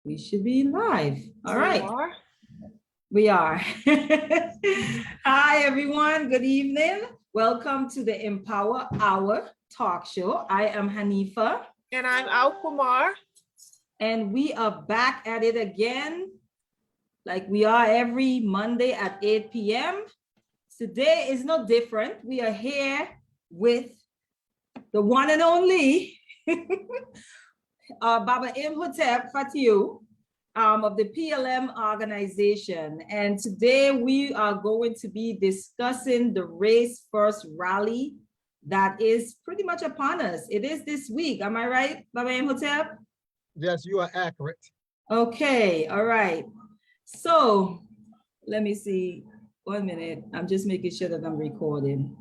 We should be live. All right. Are. We are. Hi, everyone. Good evening. Welcome to the Empower Hour talk show. I am Hanifa. And I'm AL-Qamar. And we are back at it again, like we are every Monday at 8 p.m. Today is no different. We are here with the one and only Baba Imhotep Fatiu of the PLM organization. And today we are going to be discussing the Race-1st rally that is pretty much upon us. It is this week. Am I right, Baba Imhotep? Yes, you are accurate. Okay, all right. So let me see. 1 minute. I'm just making sure that I'm recording.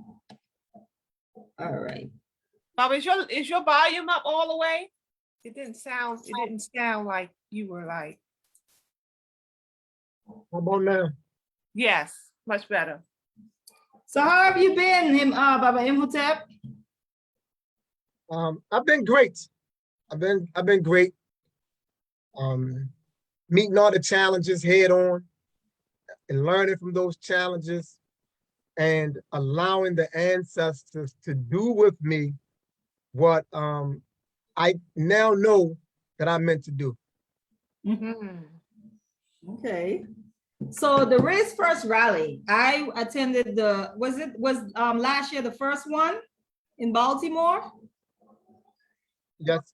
All right. Baba, is your volume up all the way? It didn't sound like you were like. How about now? Yes, much better. So how have you been, Baba Imhotep? I've been great. I've been great. Meeting all the challenges head on and learning from those challenges and allowing the ancestors to do with me what I now know that I'm meant to do. Mm-hmm. Okay. So the Race-1st rally, I attended was last year the first one in Baltimore? Yes,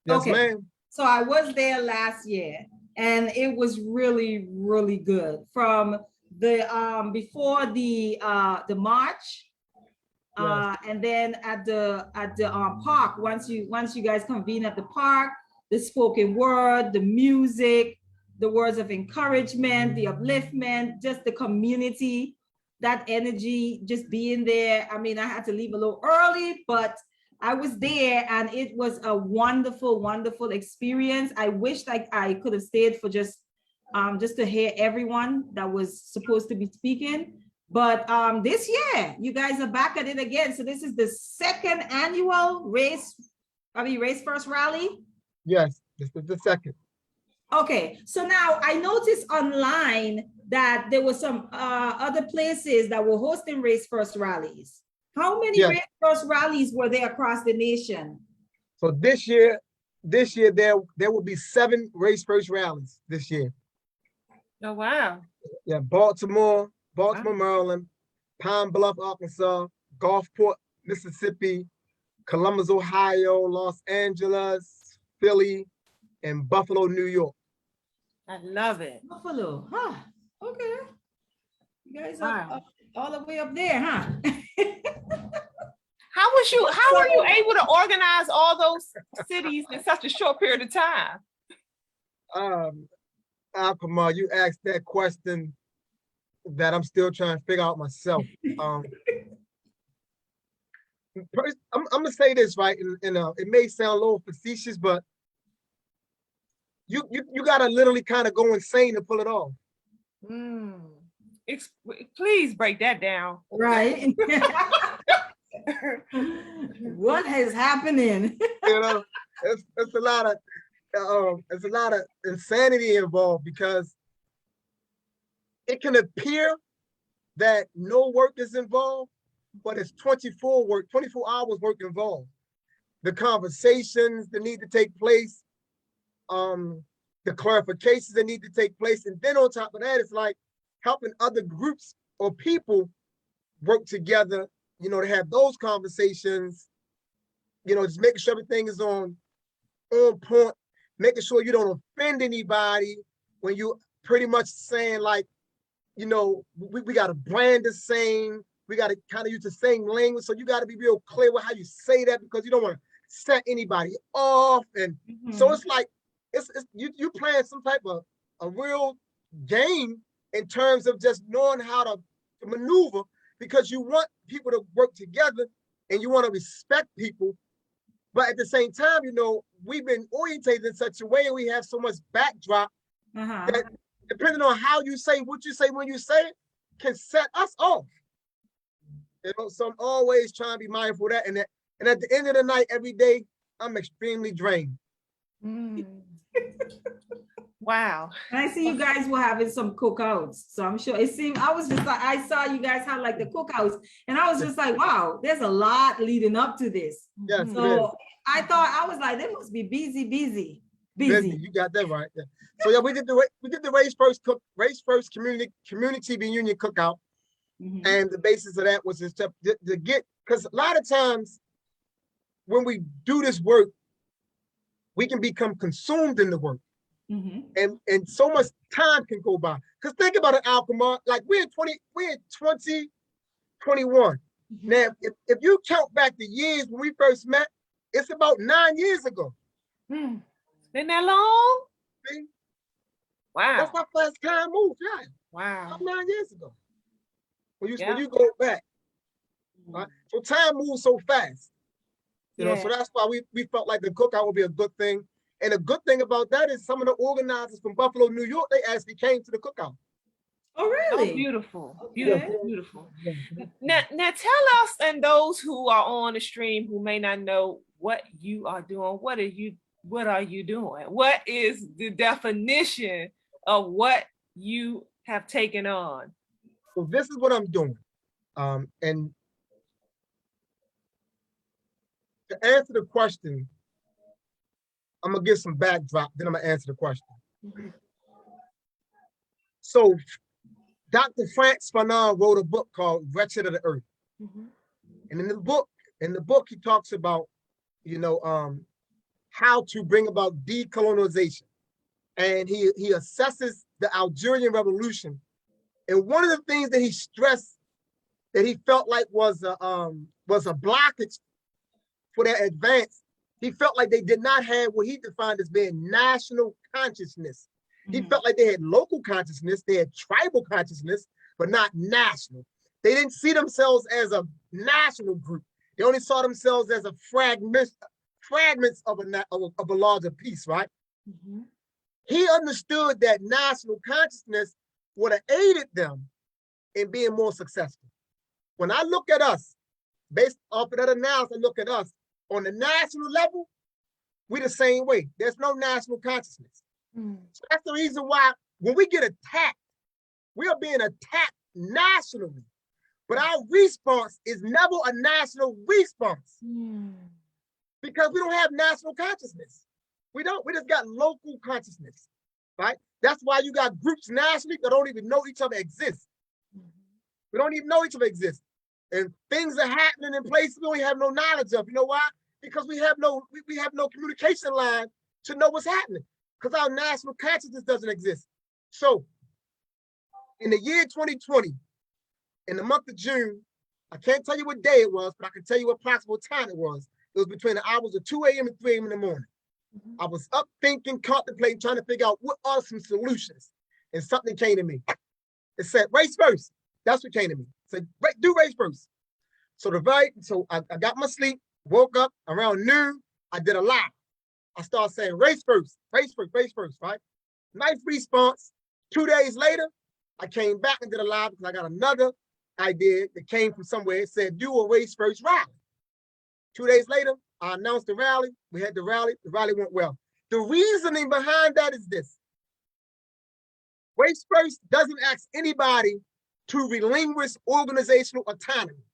Okay. ma'am. So I was there last year and it was really, really good. From the before the march, Yes. and then at the park, once you guys convene at the park, the spoken word, the music, the words of encouragement, the upliftment, just the community, that energy, just being there. I mean, I had to leave a little early, but I was there and it was a wonderful, wonderful experience. I wished I could have stayed for just to hear everyone that was supposed to be speaking. But this year, you guys are back at it again. So this is the second annual Race-1st rally? Yes, this is the second. Okay, so now I noticed online that there were some other places that were hosting Race-1st rallies. How many Race-1st rallies were there across the nation? So this year there will be 7 Race-1st rallies this year. Oh, wow. Yeah, Baltimore, Maryland, Pine Bluff, Arkansas, Gulfport, Mississippi, Columbus, Ohio, Los Angeles, Philly, and Buffalo, New York. I love it. Buffalo, huh? Okay. You guys are all the way up there, huh? How were you able to organize all those cities in such a short period of time? Al-Qamar, you asked that question that I'm still trying to figure out myself. First, I'm gonna say this, right? And it may sound a little facetious, but you gotta literally kind of go insane to pull it off. Please break that down. Right. What is happening? You know, it's a lot of insanity involved, because it can appear that no work is involved, but it's 24 hours work involved. The conversations that need to take place, the clarifications that need to take place, and then on top of that, it's like helping other groups or people work together, to have those conversations, just making sure everything is on point, making sure you don't offend anybody when you pretty much saying like, we got to brand the same, we got to kind of use the same language. So you got to be real clear with how you say that, because you don't want to set anybody off. And so it's like, you playing some type of a real game in terms of just knowing how to maneuver, because you want people to work together and you want to respect people. But at the same time, we've been orientated in such a way, and we have so much backdrop that depending on how you say what you say when you say it can set us off. So I'm always trying to be mindful of that. And at the end of the night, every day, I'm extremely drained. Wow. And I see you guys were having some cookouts. So I'm sure it seemed, I was just like, I saw you guys had like the cookouts and I was just like, wow, there's a lot leading up to this. Yes, it So is. I thought, I was like, they must be busy. Busy. You got that right. Yeah. So yeah, we did the Race-1st community reunion cookout. Mhm. And the basis of that was to get, because a lot of times when we do this work, we can become consumed in the work. Mhm. And so much time can go by. Because think about it, AL-Qamar, like we're in 2021. Now, if you count back the years when we first met, it's about 9 years ago. Been that long? See? Wow. That's how fast time moves, yeah. Wow. About 9 years ago. When Yeah. you go back. Right? So time moves so fast. You know, Yeah. so that's why we felt like the cookout would be a good thing. And the good thing about that is some of the organizers from Buffalo, New York, they actually came to the cookout. Oh, really? Oh, beautiful. Okay. Beautiful. Beautiful. Now tell us and those who are on the stream who may not know what you are doing. What are you doing? What is the definition of what you have taken on? So this is what I'm doing. And to answer the question, I'm gonna give some backdrop, then I'm gonna answer the question. So Dr. Frantz Fanon wrote a book called Wretched of the Earth. And in the book he talks about, you know, how to bring about decolonization. And he assesses the Algerian Revolution. And one of the things that he stressed that he felt like was a blockage for their advance, he felt like they did not have what he defined as being national consciousness. He felt like they had local consciousness, they had tribal consciousness, but not national. They didn't see themselves as a national group. They only saw themselves as a fragments of a larger piece, right? He understood that national consciousness would have aided them in being more successful. When I look at us, based off of that analysis, I look at us on the national level, we're the same way. There's no national consciousness. So that's the reason why when we get attacked, we are being attacked nationally, but our response is never a national response because we don't have national consciousness. We just got local consciousness, right? That's why you got groups nationally that don't even know each other exists. We don't even know each other exists. And things are happening in places we don't have no knowledge of. You know why? Because we have no communication line to know what's happening because our national consciousness doesn't exist. So in the year 2020, in the month of June, I can't tell you what day it was, but I can tell you what possible time it was. It was between the hours of 2 a.m. and 3 a.m. in the morning. I was up thinking, contemplating, trying to figure out what are some solutions. And something came to me. It said, race first. That's what came to me. It said, do race first. So I got my sleep, woke up around noon, I did a live. I started saying race first, right? Nice response. 2 days later, I came back and did a live because I got another idea that came from somewhere. It said, do a race first rally. 2 days later, I announced the rally. We had the rally went well. The reasoning behind that is this. Race First doesn't ask anybody to relinquish organizational autonomy.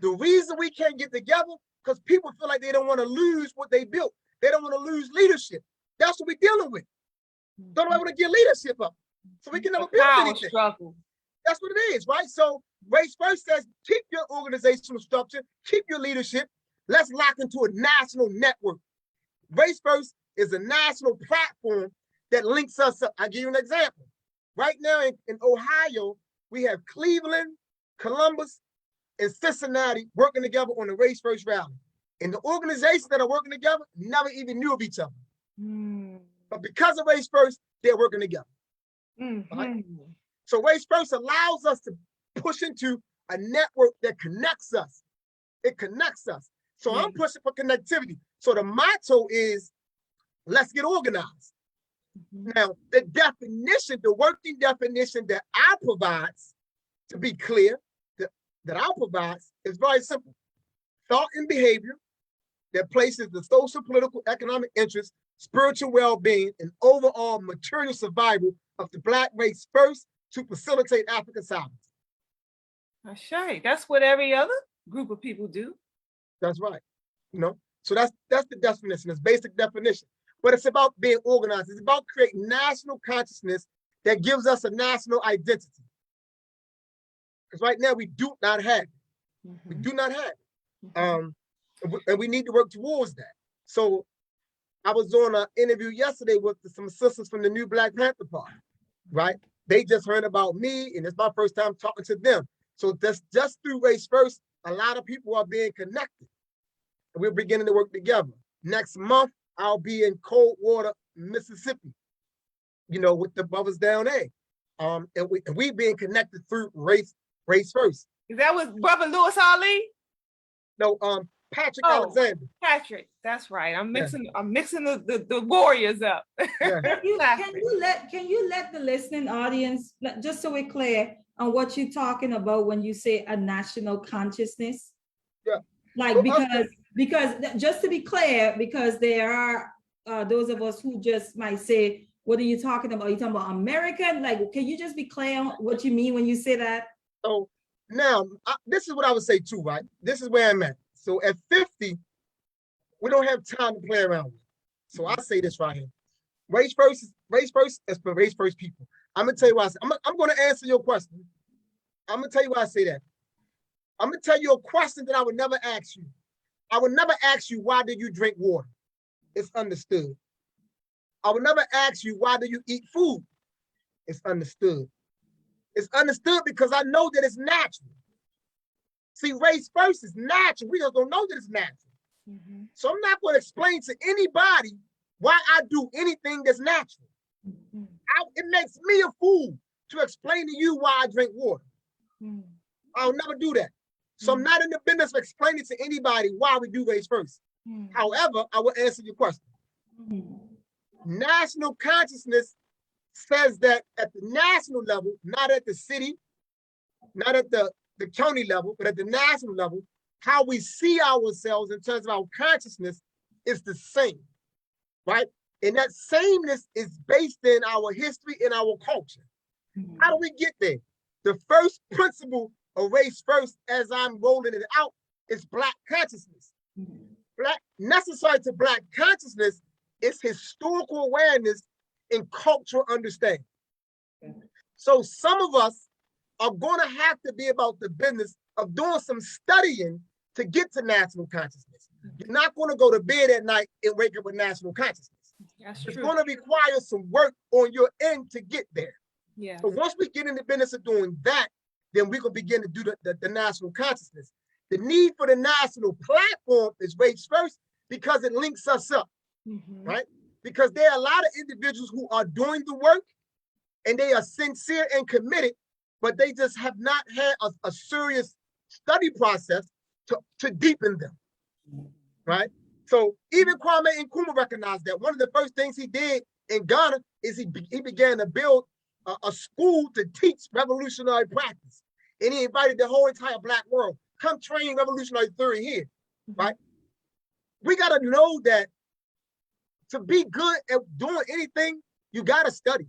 The reason we can't get together, because people feel like they don't want to lose what they built. They don't want to lose leadership. That's what we're dealing with. Don't want to get leadership up. So we can never build anything. Struggle. That's what it is, right? So Race First says, keep your organizational structure, keep your leadership. Let's lock into a national network. Race First is a national platform that links us up. I'll give you an example. Right now in Ohio, we have Cleveland, Columbus, and Cincinnati working together on the Race First rally. And the organizations that are working together never even knew of each other. But because of Race First, they're working together. Right? So Race First allows us to push into a network that connects us. It connects us. So I'm pushing for connectivity. So the motto is, let's get organized. Now, the definition, the working definition that I provides, to be clear, that I provides is very simple. Thought and behavior that places the social, political, economic interests spiritual well-being, and overall material survival of the Black race first to facilitate African sovereignty. That's what every other group of people do. That's right. You know, so that's the definition, it's basic definition. But it's about being organized. It's about creating national consciousness that gives us a national identity. Because right now we do not have it. We do not have it. And we need to work towards that. So I was on an interview yesterday with some sisters from the new Black Panther Party, right? They just heard about me, and it's my first time talking to them. So that's just through Race-1st, a lot of people are being connected. And we're beginning to work together. Next month, I'll be in Coldwater, Mississippi, you know, with the brothers down there. And we being connected through Race-1st. Is that with Brother Lewis Ali? No, Patrick Alexander. Patrick, that's right. I'm mixing the warriors up. Yeah. Can you let the listening audience, just so we're clear on what you're talking about when you say a national consciousness? Yeah. Like, because just to be clear, because there are those of us who just might say, what are you talking about? Are you talking about American? Like, can you just be clear on what you mean when you say that? So now, this is what I would say too, right? This is where I'm at. So at 50, we don't have time to play around with. So I say this right here. Race-1st is for Race-1st people. I'm gonna tell you why I say, I'm gonna answer your question. I'm gonna tell you why I say that. I'm gonna tell you a question that I would never ask you. I would never ask you, why do you drink water? It's understood. I would never ask you, why do you eat food? It's understood. It's understood because I know that it's natural. See, Race-1st is natural. We just don't know that it's natural. So I'm not going to explain to anybody why I do anything that's natural. It makes me a fool to explain to you why I drink water. I'll never do that. So I'm not in the business of explaining to anybody why we do Race-1st. However, I will answer your question. National consciousness says that at the national level, not at the city, not at the county level, but at the national level, how we see ourselves in terms of our consciousness is the same, right? And that sameness is based in our history and our culture. How do we get there? The first principle of Race-1st, as I'm rolling it out, is Black consciousness. Necessary to Black consciousness is historical awareness and cultural understanding. So some of us are going to have to be about the business of doing some studying to get to national consciousness. You're not going to go to bed at night and wake up with national consciousness. It's going to require some work on your end to get there. So once we get in the business of doing that, then we can begin to do the national consciousness. The need for the national platform is Race-1st because it links us up, right? Because there are a lot of individuals who are doing the work and they are sincere and committed, but they just have not had a serious study process to deepen them, right? So even Kwame Nkrumah recognized that. One of the first things he did in Ghana is he began to build a school to teach revolutionary practice. And he invited the whole entire Black world, come train revolutionary theory here, right? We gotta know that to be good at doing anything, you gotta study.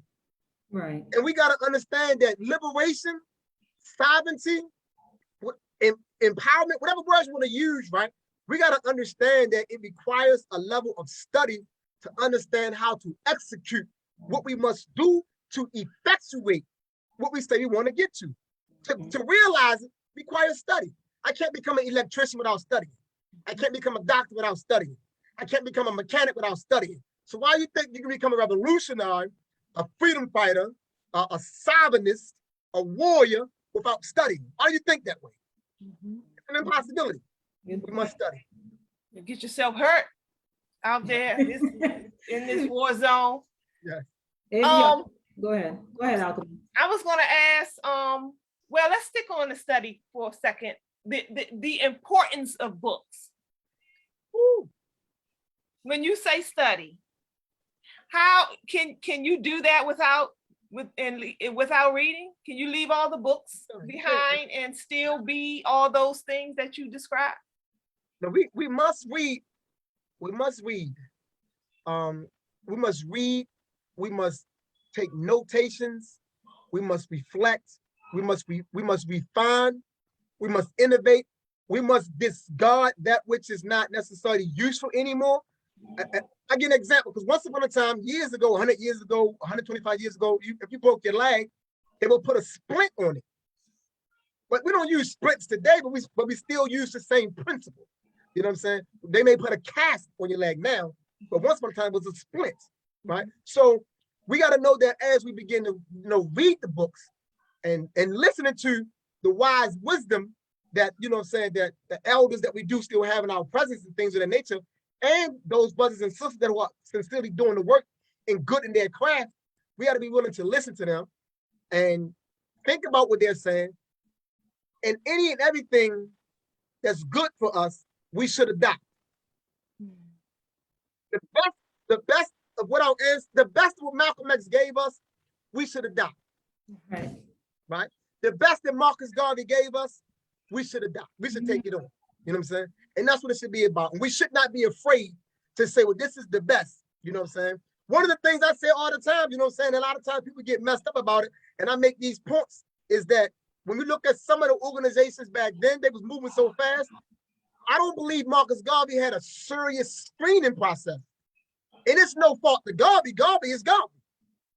Right. And we gotta understand that liberation, sovereignty, empowerment, whatever words you wanna use, right? We gotta understand that it requires a level of study to understand how to execute what we must do to effectuate what we say we wanna get to. To realize it requires study. I can't become an electrician without studying. I can't become a doctor without studying. I can't become a mechanic without studying. So why do you think you can become a revolutionary, a freedom fighter, a sovereignist, a warrior without studying? Why do you think that way? It's an impossibility. We must study. You get yourself hurt out there in this war zone. Yeah. Go ahead, Al-Qamar. I was going to ask, well, let's stick on the study for a second. The importance of books. Ooh. When you say study, how can you do that without reading? Can you leave all the books behind and still be all those things that you described? No, we must read. We must read. we must read, we must take notations, we must reflect, we must refine, we must innovate, we must discard that which is not necessarily useful anymore. I give an example, because once upon a time, years ago, 100 years ago, 125 years ago, if you broke your leg, they will put a splint on it. But we don't use splints today, but we still use the same principle. You know what I'm saying? They may put a cast on your leg now, but once upon a time it was a splint, right? So we got to know that as we begin to read the books and listening to the wise wisdom that, you know what I'm saying, that the elders that we do still have in our presence and things of that nature, and those brothers and sisters that are sincerely doing the work and good in their craft, we got to be willing to listen to them and think about what they're saying. And any and everything that's good for us, we should adopt. The best of what the best of what Malcolm X gave us, we should adopt. Right? The best that Marcus Garvey gave us, we should adopt. We should take it on. You know what I'm saying? And that's what it should be about. And we should not be afraid to say, well, this is the best. You know what I'm saying? One of the things I say all the time, you know what I'm saying? A lot of times people get messed up about it. And I make these points is that when we look at some of the organizations back then, they was moving so fast. I don't believe Marcus Garvey had a serious screening process. And it's no fault to Garvey. Garvey is Garvey.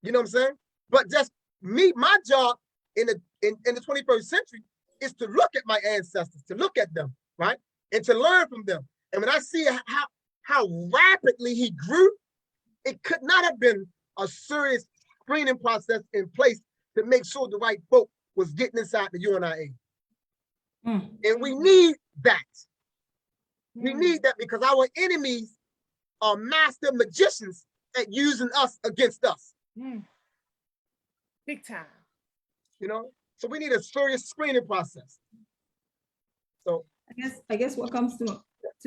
You know what I'm saying? But just me, my job in the 21st century is to look at my ancestors, to look at them, right? And to learn from them. And when I see how rapidly he grew, it could not have been a serious screening process in place to make sure the right folk was getting inside the UNIA. And we need that. We need that because our enemies are master magicians at using us against us. Big time. You know, so we need a serious screening process. So I guess what comes to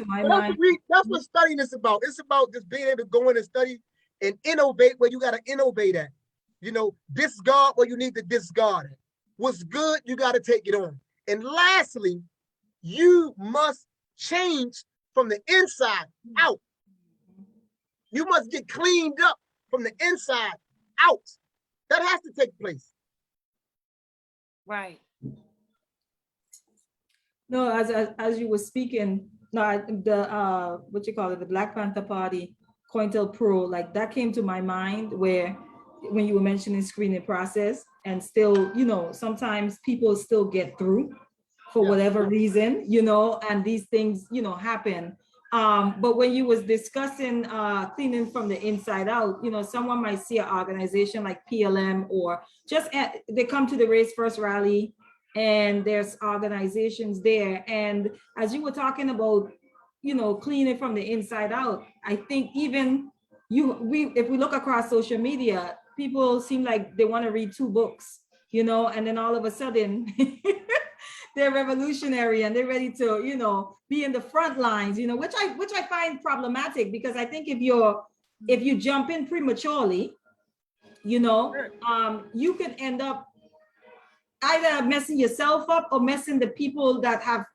my mind. That's what studying is about. It's about just being able to go in and study and innovate where you got to innovate at. You know, discard where you need to discard it. What's good, you got to take it on. And lastly, you must change from the inside out. You must get cleaned up from the inside out. That has to take place. Right. No, as you were speaking, the what you call it, the Black Panther Party, COINTELPRO, like that came to my mind where when you were mentioning screening process, and still, you know, sometimes people still get through for whatever reason, you know, and these things, you know, happen. But when you was discussing cleaning from the inside out, you know, someone might see an organization like PLM or just they come to the Race-1st rally and there's organizations there. And as you were talking about, you know, cleaning from the inside out, I think even if we look across social media, people seem like they want to read 2 books, you know, and then all of a sudden they're revolutionary and they're ready to, you know, be in the front lines, you know, which I find problematic, because I think if you jump in prematurely, you know, you can end up either messing yourself up or messing the people that have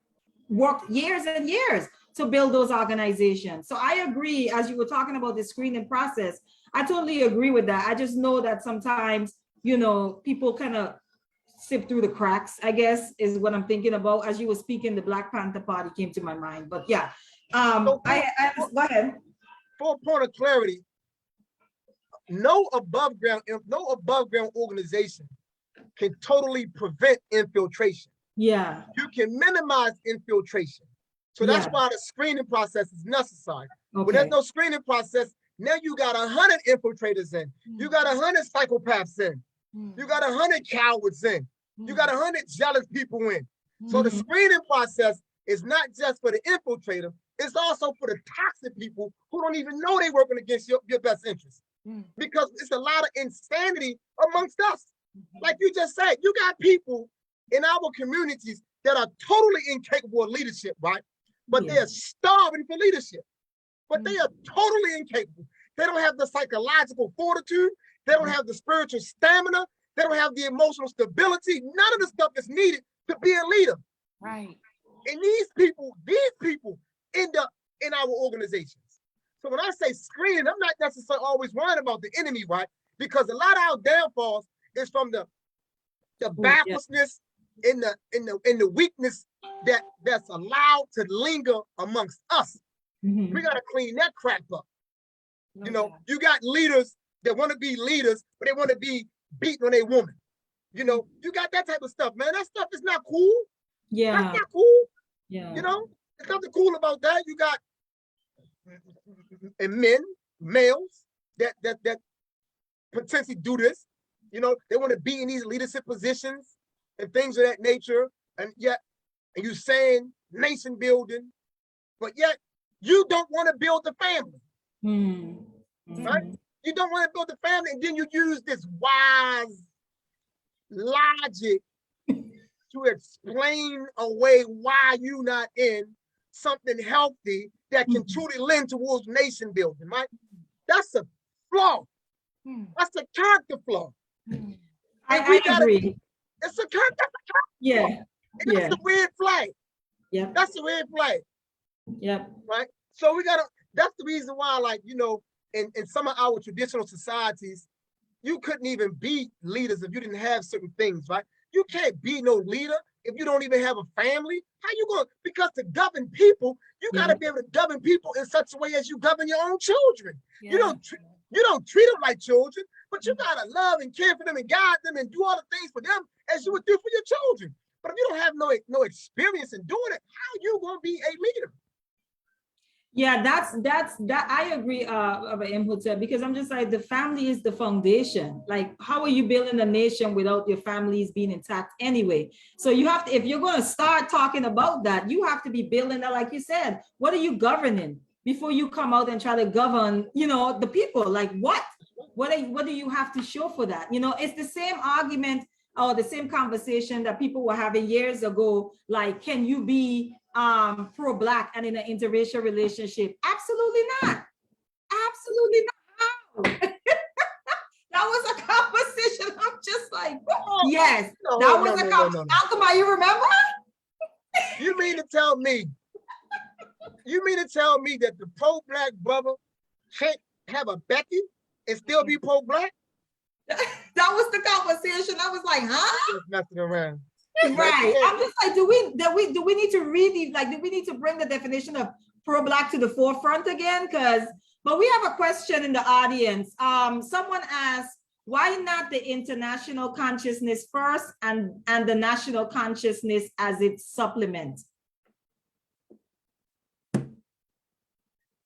worked years and years to build those organizations. So I agree, as you were talking about the screening process, I totally agree with that. I just know that sometimes, you know, people kind of sip through the cracks, I guess, is what I'm thinking about. As you were speaking, the Black Panther Party came to my mind. But yeah, go ahead. For a point of clarity, no above ground organization can totally prevent infiltration. Yeah. You can minimize infiltration. So that's why the screening process is necessary. Okay. When there's no screening process, now you got 100 infiltrators in. You got 100 psychopaths in. You got 100 cowards in. You got 100 jealous people in. So the screening process is not just for the infiltrator, it's also for the toxic people who don't even know they're working against your best interest. Because it's a lot of insanity amongst us. Like you just said, you got people in our communities that are totally incapable of leadership, right? But they are starving for leadership. But they are totally incapable. They don't have the psychological fortitude. They don't have the spiritual stamina. They don't have the emotional stability. None of the stuff is needed to be a leader. Right. And these people end up in our organizations. So when I say screening, I'm not necessarily always worrying about the enemy, right? Because a lot of our downfalls is from the backwardness in the weakness that's allowed to linger amongst us. We got to clean that crap up. You know, you got leaders that want to be leaders, but they want to be beaten on a woman. You know, you got that type of stuff, man. That stuff is not cool. Yeah. That's not cool. Yeah. You know, there's nothing cool about that. You got males that potentially do this. You know, they want to be in these leadership positions and things of that nature. And you saying nation building, but yet you don't want to build the family. Right? You don't want to build the family, and then you use this wise logic to explain away why you're not in something healthy that can truly lend towards nation building, right? That's a flaw. That's a character flaw. I agree. It's a character flaw. Yeah. That's a red flag. Yeah. That's a red flag. Yep. Right? So that's the reason why, like, you know, in some of our traditional societies, you couldn't even be leaders if you didn't have certain things, right? You can't be no leader if you don't even have a family. How you going? Because to govern people, you got to be able to govern people in such a way as you govern your own children. You don't treat them like children, but you got to love and care for them and guide them and do all the things for them as you would do for your children. But if you don't have no experience in doing it, how you going to be a leader? Yeah, that I agree, Baba Imhotep, because I'm just like, the family is the foundation. Like, how are you building a nation without your families being intact anyway? So you have to, if you're going to start talking about that, you have to be building that, like you said. What are you governing before you come out and try to govern, you know, the people? Like, what do you have to show for that? You know, it's the same argument or the same conversation that people were having years ago. Like, can you be pro-Black and in an interracial relationship? Absolutely not. Absolutely not. How? That was a conversation. I'm just like, yes, that was a conversation. Al-Qamar, you remember? You mean to tell me that the pro-Black brother can't have a Becky and still be pro-Black? That was the conversation. I was like, huh? Just messing around. Right. I'm just like, do we need to read these? Like, do we need to bring the definition of pro-Black to the forefront again? But we have a question in the audience. Someone asked, why not the international consciousness first and the national consciousness as its supplement?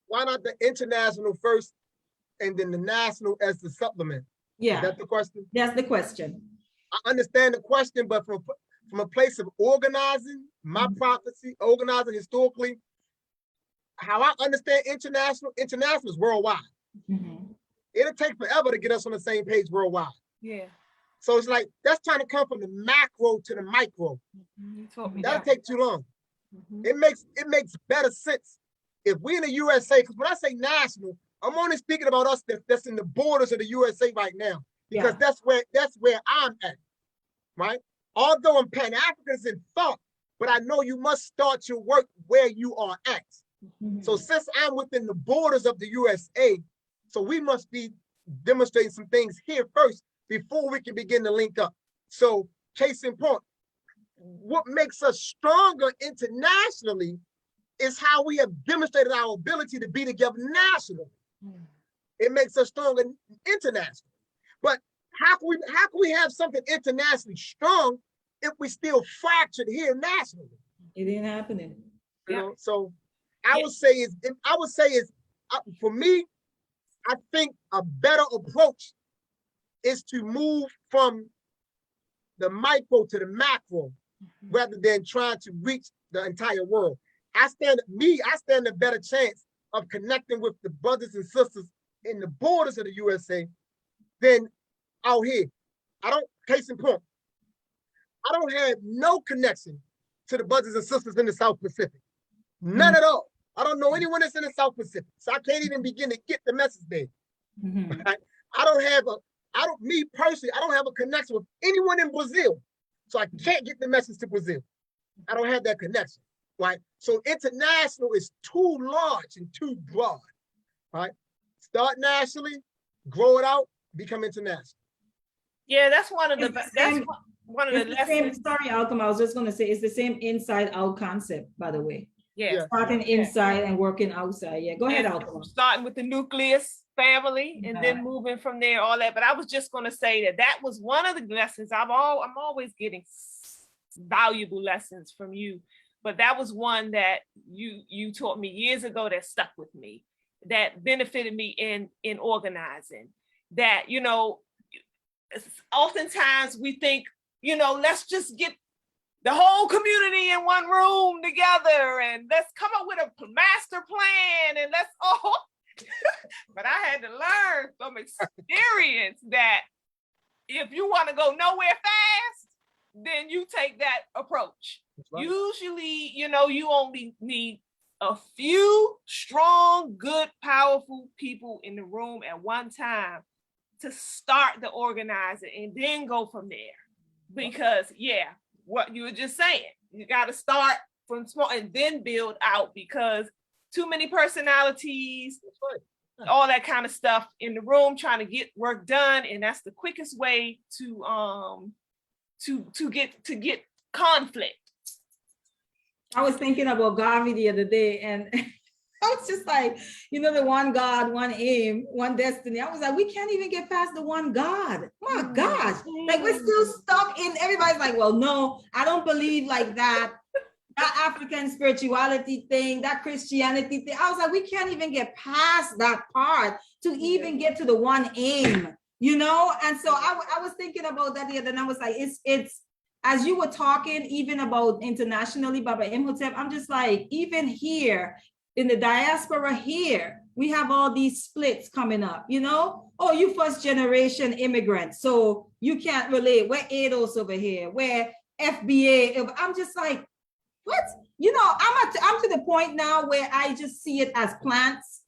Why not the international first and then the national as the supplement? Yeah. Is that the question? That's the question. I understand the question, but from a place of organizing, my prophecy, organizing historically, how I understand international is worldwide. It'll take forever to get us on the same page worldwide. Yeah. So it's like, that's trying to come from the macro to the micro. That'll take too long. It makes better sense if we in the USA, because when I say national, I'm only speaking about us that's in the borders of the USA right now, because that's where I'm at, right? Although I'm Pan-African in thought, but I know you must start your work where you are at. So since I'm within the borders of the USA, so we must be demonstrating some things here first before we can begin to link up. So case in point, what makes us stronger internationally is how we have demonstrated our ability to be together nationally. It makes us stronger internationally. But how can we have something internationally strong if we still fractured here nationally? It ain't happening. You know, so I would say for me, I think a better approach is to move from the micro to the macro rather than trying to reach the entire world. I stand a better chance of connecting with the brothers and sisters in the borders of the USA than out here. Case in point, I don't have no connection to the brothers and sisters in the South Pacific. None at all. I don't know anyone that's in the South Pacific. So I can't even begin to get the message there. Right? I don't have a connection with anyone in Brazil. So I can't get the message to Brazil. I don't have that connection. Right? So international is too large and too broad. right? Start nationally, grow it out, become international. Yeah, that's one of the It's the that's same- one of the It's the same, lessons. sorry, Alcom, I was just gonna say, it's the same inside out concept, by the way. Yeah. Starting inside and working outside. Yeah, go ahead, Alcom. Starting with the nucleus family and then moving from there, all that. But I was just going to say that was one of the lessons. I'm always getting valuable lessons from you, but that was one that you taught me years ago that stuck with me, that benefited me in organizing. That, you know, oftentimes we think, you know, let's just get the whole community in one room together and let's come up with a master plan and let's all, but I had to learn from experience that if you want to go nowhere fast, then you take that approach. Right. Usually, you know, you only need a few strong, good, powerful people in the room at one time to start the organizing and then go from there. Because yeah, what you were just saying, you got to start from small and then build out, because too many personalities, all that kind of stuff in the room trying to get work done, and that's the quickest way to get conflict. I was thinking about Garvey the other day, and I was just like, you know, the one God, one aim, one destiny. I was like, we can't even get past the one God. My gosh, like we're still stuck in. Everybody's like, well, no, I don't believe like that. That African spirituality thing, that Christianity thing. I was like, we can't even get past that part to even get to the one aim, you know? And so I was thinking about that the other day, and I was like, it's as you were talking even about internationally, Baba Imhotep, I'm just like, even here in the diaspora here, we have all these splits coming up, you know? Oh, you first generation immigrants, so you can't relate. We're ADOS over here, we're FBA. I'm just like, what? You know, I'm to the point now where I just see it as plants.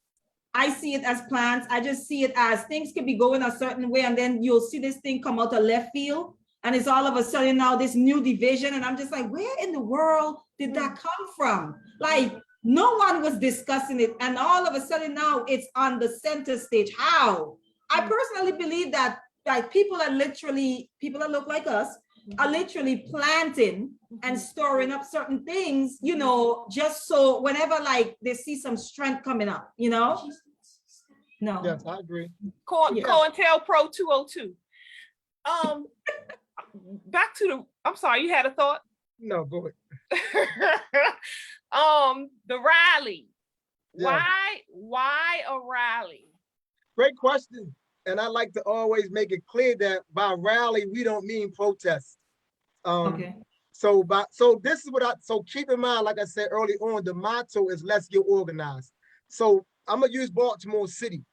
I see it as plants. I just see it as things could be going a certain way, and then you'll see this thing come out of left field, and it's all of a sudden now this new division, and I'm just like, where in the world did that come from? Like, no one was discussing it, and all of a sudden now it's on the center stage. How? I personally believe that like people that look like us are literally planting and storing up certain things, you know, just so whenever like they see some strength coming up, you know? No. Yes, I agree. COINTELPRO 202. Back to the, I'm sorry, you had a thought? No, go ahead. The rally. Yeah. Why a rally? Great question. And I like to always make it clear that by rally, we don't mean protest. Okay. So this is so keep in mind, like I said early on, the motto is let's get organized. So I'm gonna use Baltimore City,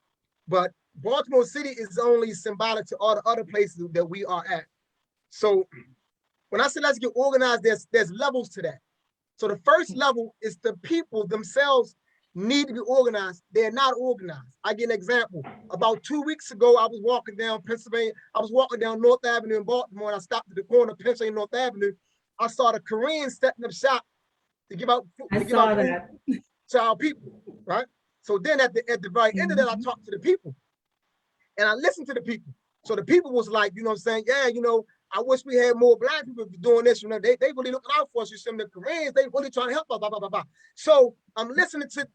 but Baltimore City is only symbolic to all the other places that we are at. So when I say let's get organized, there's levels to that. So the first level is the people themselves need to be organized. They're not organized. I give an example. About 2 weeks ago, I was walking down Pennsylvania. I was walking down North Avenue in Baltimore, and I stopped at the corner of Pennsylvania North Avenue. I saw the Koreans setting up shop to give out food to our people, right? So then at the very end of that, I talked to the people, and I listened to the people. So the people was like, you know what I'm saying? Yeah, you know, I wish we had more Black people doing this. You know, they really looking out for us. You see them, the Koreans, they really trying to help us, blah, blah, blah, blah. So I'm listening to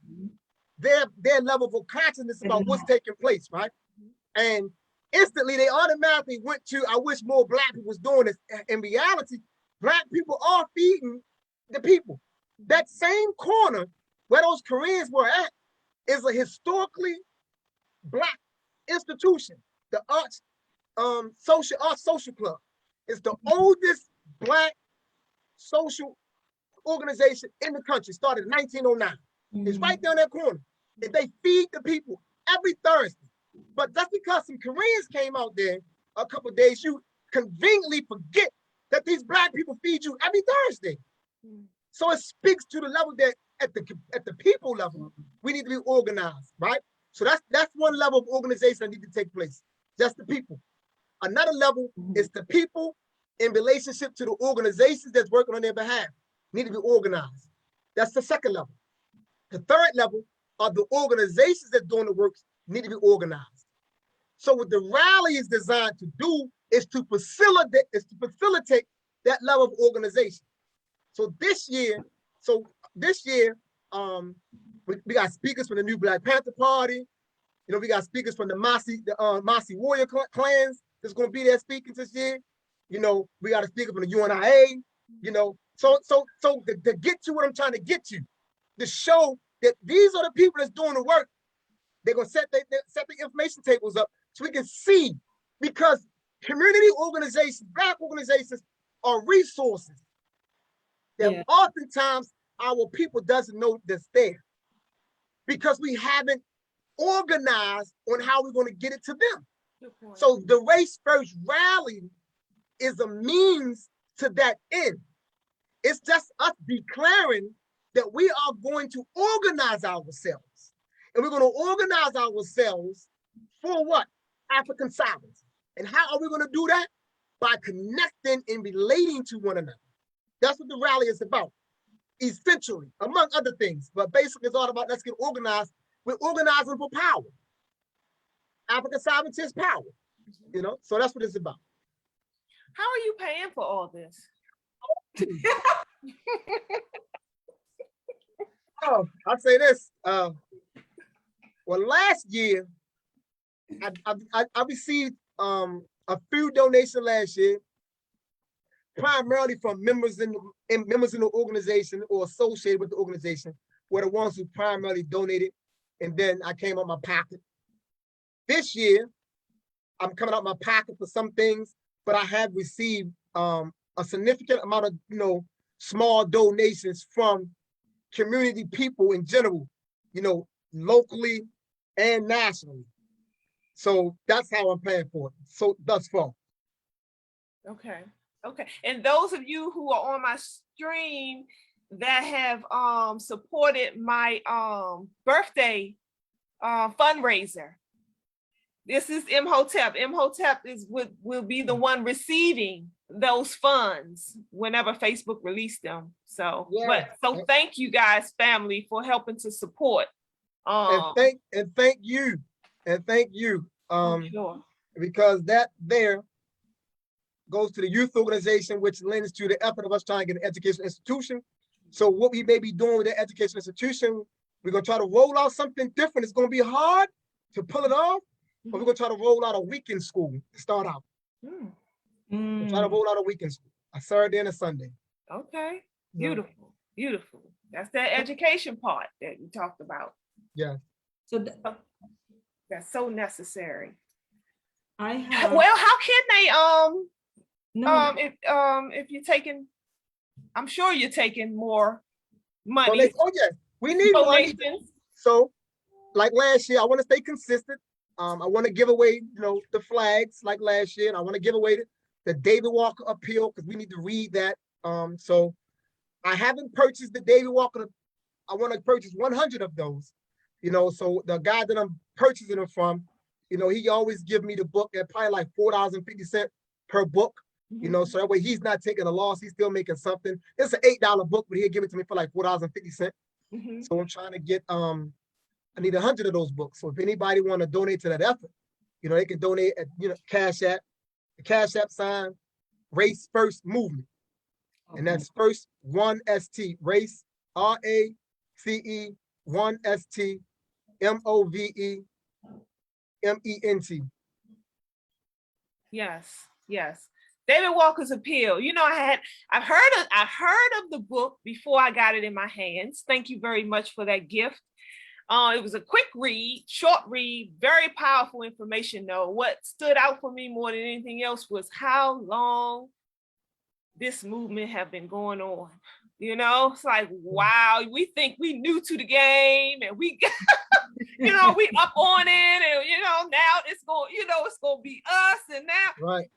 their level of consciousness about what's taking place, right? And instantly they automatically went to, I wish more Black people was doing this. In reality, Black people are feeding the people. That same corner where those Koreans were at is a historically Black institution, the social club. It's the oldest Black social organization in the country, started in 1909. It's right down that corner. And they feed the people every Thursday. But that's because some Koreans came out there a couple of days, you conveniently forget that these Black people feed you every Thursday. So it speaks to the level that at the people level, we need to be organized, right? So that's one level of organization that needs to take place. Just the people. Another level is the people in relationship to the organizations that's working on their behalf need to be organized. That's the second level. The third level are the organizations that doing the work need to be organized. So what the rally is designed to do is to facilitate that level of organization. So this year, we got speakers from the new Black Panther Party. You know, we got speakers from the Masi warrior clans that's going to be there speaking this year. You know, we got a speaker from the UNIA. You know, so to get to what I'm trying to get to show that these are the people that's doing the work. They're gonna set the information tables up so we can see, because community organizations, Black organizations, are resources that oftentimes our people doesn't know that's there, because we haven't organized on how we're going to get it to them. So the Race-1st rally is a means to that end. It's just us declaring that we are going to organize ourselves. And we're going to organize ourselves for what? African sovereignty. And how are we going to do that? By connecting and relating to one another. That's what the rally is about, essentially, among other things. But basically, it's all about let's get organized. We're organizing for power. African sovereignty is power, you know? So that's what it's about. How are you paying for all this? Oh, I'll say this. Well, last year, I received a few donations last year, primarily from members in the organization or associated with the organization, were the ones who primarily donated, and then I came out my pocket. This year, I'm coming out my pocket for some things, but I have received a significant amount of, you know, small donations from community people in general, you know, locally and nationally. So that's how I'm paying for it. So thus far. Okay. Okay. And those of you who are on my stream that have supported my birthday fundraiser, this is Imhotep. Imhotep will be the one receiving those funds whenever Facebook released them. So, yeah. So thank you guys, family, for helping to support. And thank you. Sure. Because that there goes to the youth organization, which lends to the effort of us trying to get an educational institution. So what we may be doing with the educational institution, we're gonna try to roll out something different. It's gonna be hard to pull it off, but we're gonna try to roll out a weekend school to start out. We'll try to roll out a weekend school, a Saturday and a Sunday. Okay, beautiful, beautiful. That's that education part that we talked about. Yeah. So that's so necessary. I have. Well, how can they if you're taking, I'm sure you're taking more money. Oh yeah, we need money. So like last year, I want to stay consistent. I want to give away, you know, the flags like last year, and I want to give away the David Walker appeal because we need to read that. So I haven't purchased the David Walker. I want to purchase 100 of those. You know, so the guy that I'm purchasing them from, you know, he always give me the book at probably like $4.50 per book. You know, so that way he's not taking a loss. He's still making something. It's an $8 book, but he'll give it to me for like $4.50. So I'm trying to get, I need 100 of those books. So if anybody want to donate to that effort, you know, they can donate at, you know, Cash App, the Cash App sign, Race-1st Movement. And that's first 1ST, Race, RACE 1ST MOVEMENT. Yes, yes. David Walker's appeal. You know, I've heard of the book before I got it in my hands. Thank you very much for that gift. It was a quick read, short read, very powerful information though. What stood out for me more than anything else was how long this movement have been going on. You know, it's like, wow, we think we new to the game and we got, you know, we up on it and, you know, now it's going, you know, it's going to be us. And now, right.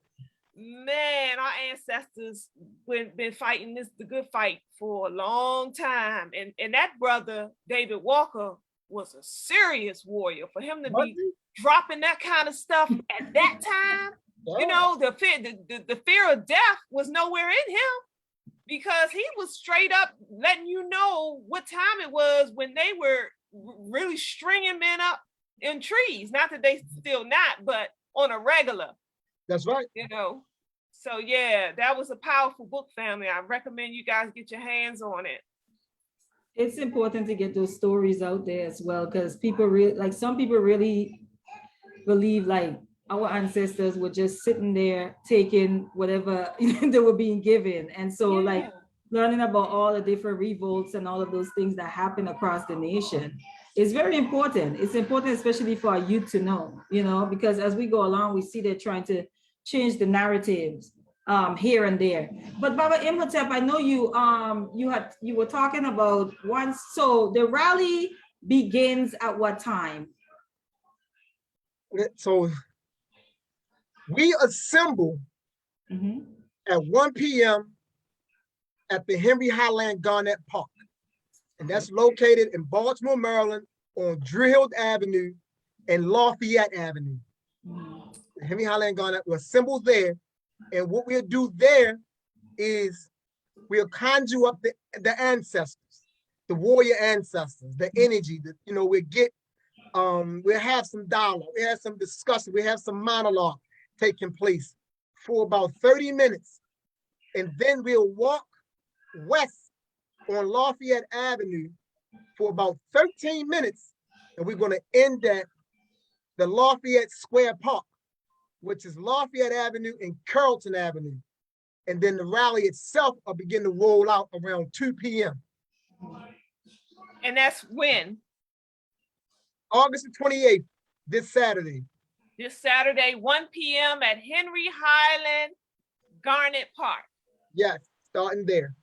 Man, our ancestors been fighting the good fight for a long time. And that brother, David Walker, was a serious warrior. For him to be dropping that kind of stuff at that time, you know, the fear of death was nowhere in him, because he was straight up letting you know what time it was when they were really stringing men up in trees. Not that they still not, but on a regular. That's right. You know. So yeah, that was a powerful book, family. I recommend you guys get your hands on it. It's important to get those stories out there as well, because some people really believe like our ancestors were just sitting there taking whatever they were being given. And so like learning about all the different revolts and all of those things that happen across the nation is very important. It's important, especially for our youth to know, because as we go along, we see they're trying to change the narratives here and there. But Baba Imhotep, I know you were talking about once. So the rally begins at what time? So we assemble at 1 p.m. at the Henry Highland Garnett Park. And that's located in Baltimore, Maryland on Drilled Avenue and Lafayette Avenue. Henry Highland Garnett will assemble there. And what we'll do there is we'll conjure up the ancestors, the warrior ancestors, the energy that, we'll have some dialogue, we'll have some discussion, we'll have some monologue taking place for about 30 minutes. And then we'll walk west on Lafayette Avenue for about 13 minutes. And we're going to end at the Lafayette Square Park, which is Lafayette Avenue and Carrollton Avenue. And then the rally itself will begin to roll out around 2 p.m. And that's when? August the 28th, this Saturday. This Saturday, 1 p.m. at Henry Highland Garnett Park. Yes, starting there.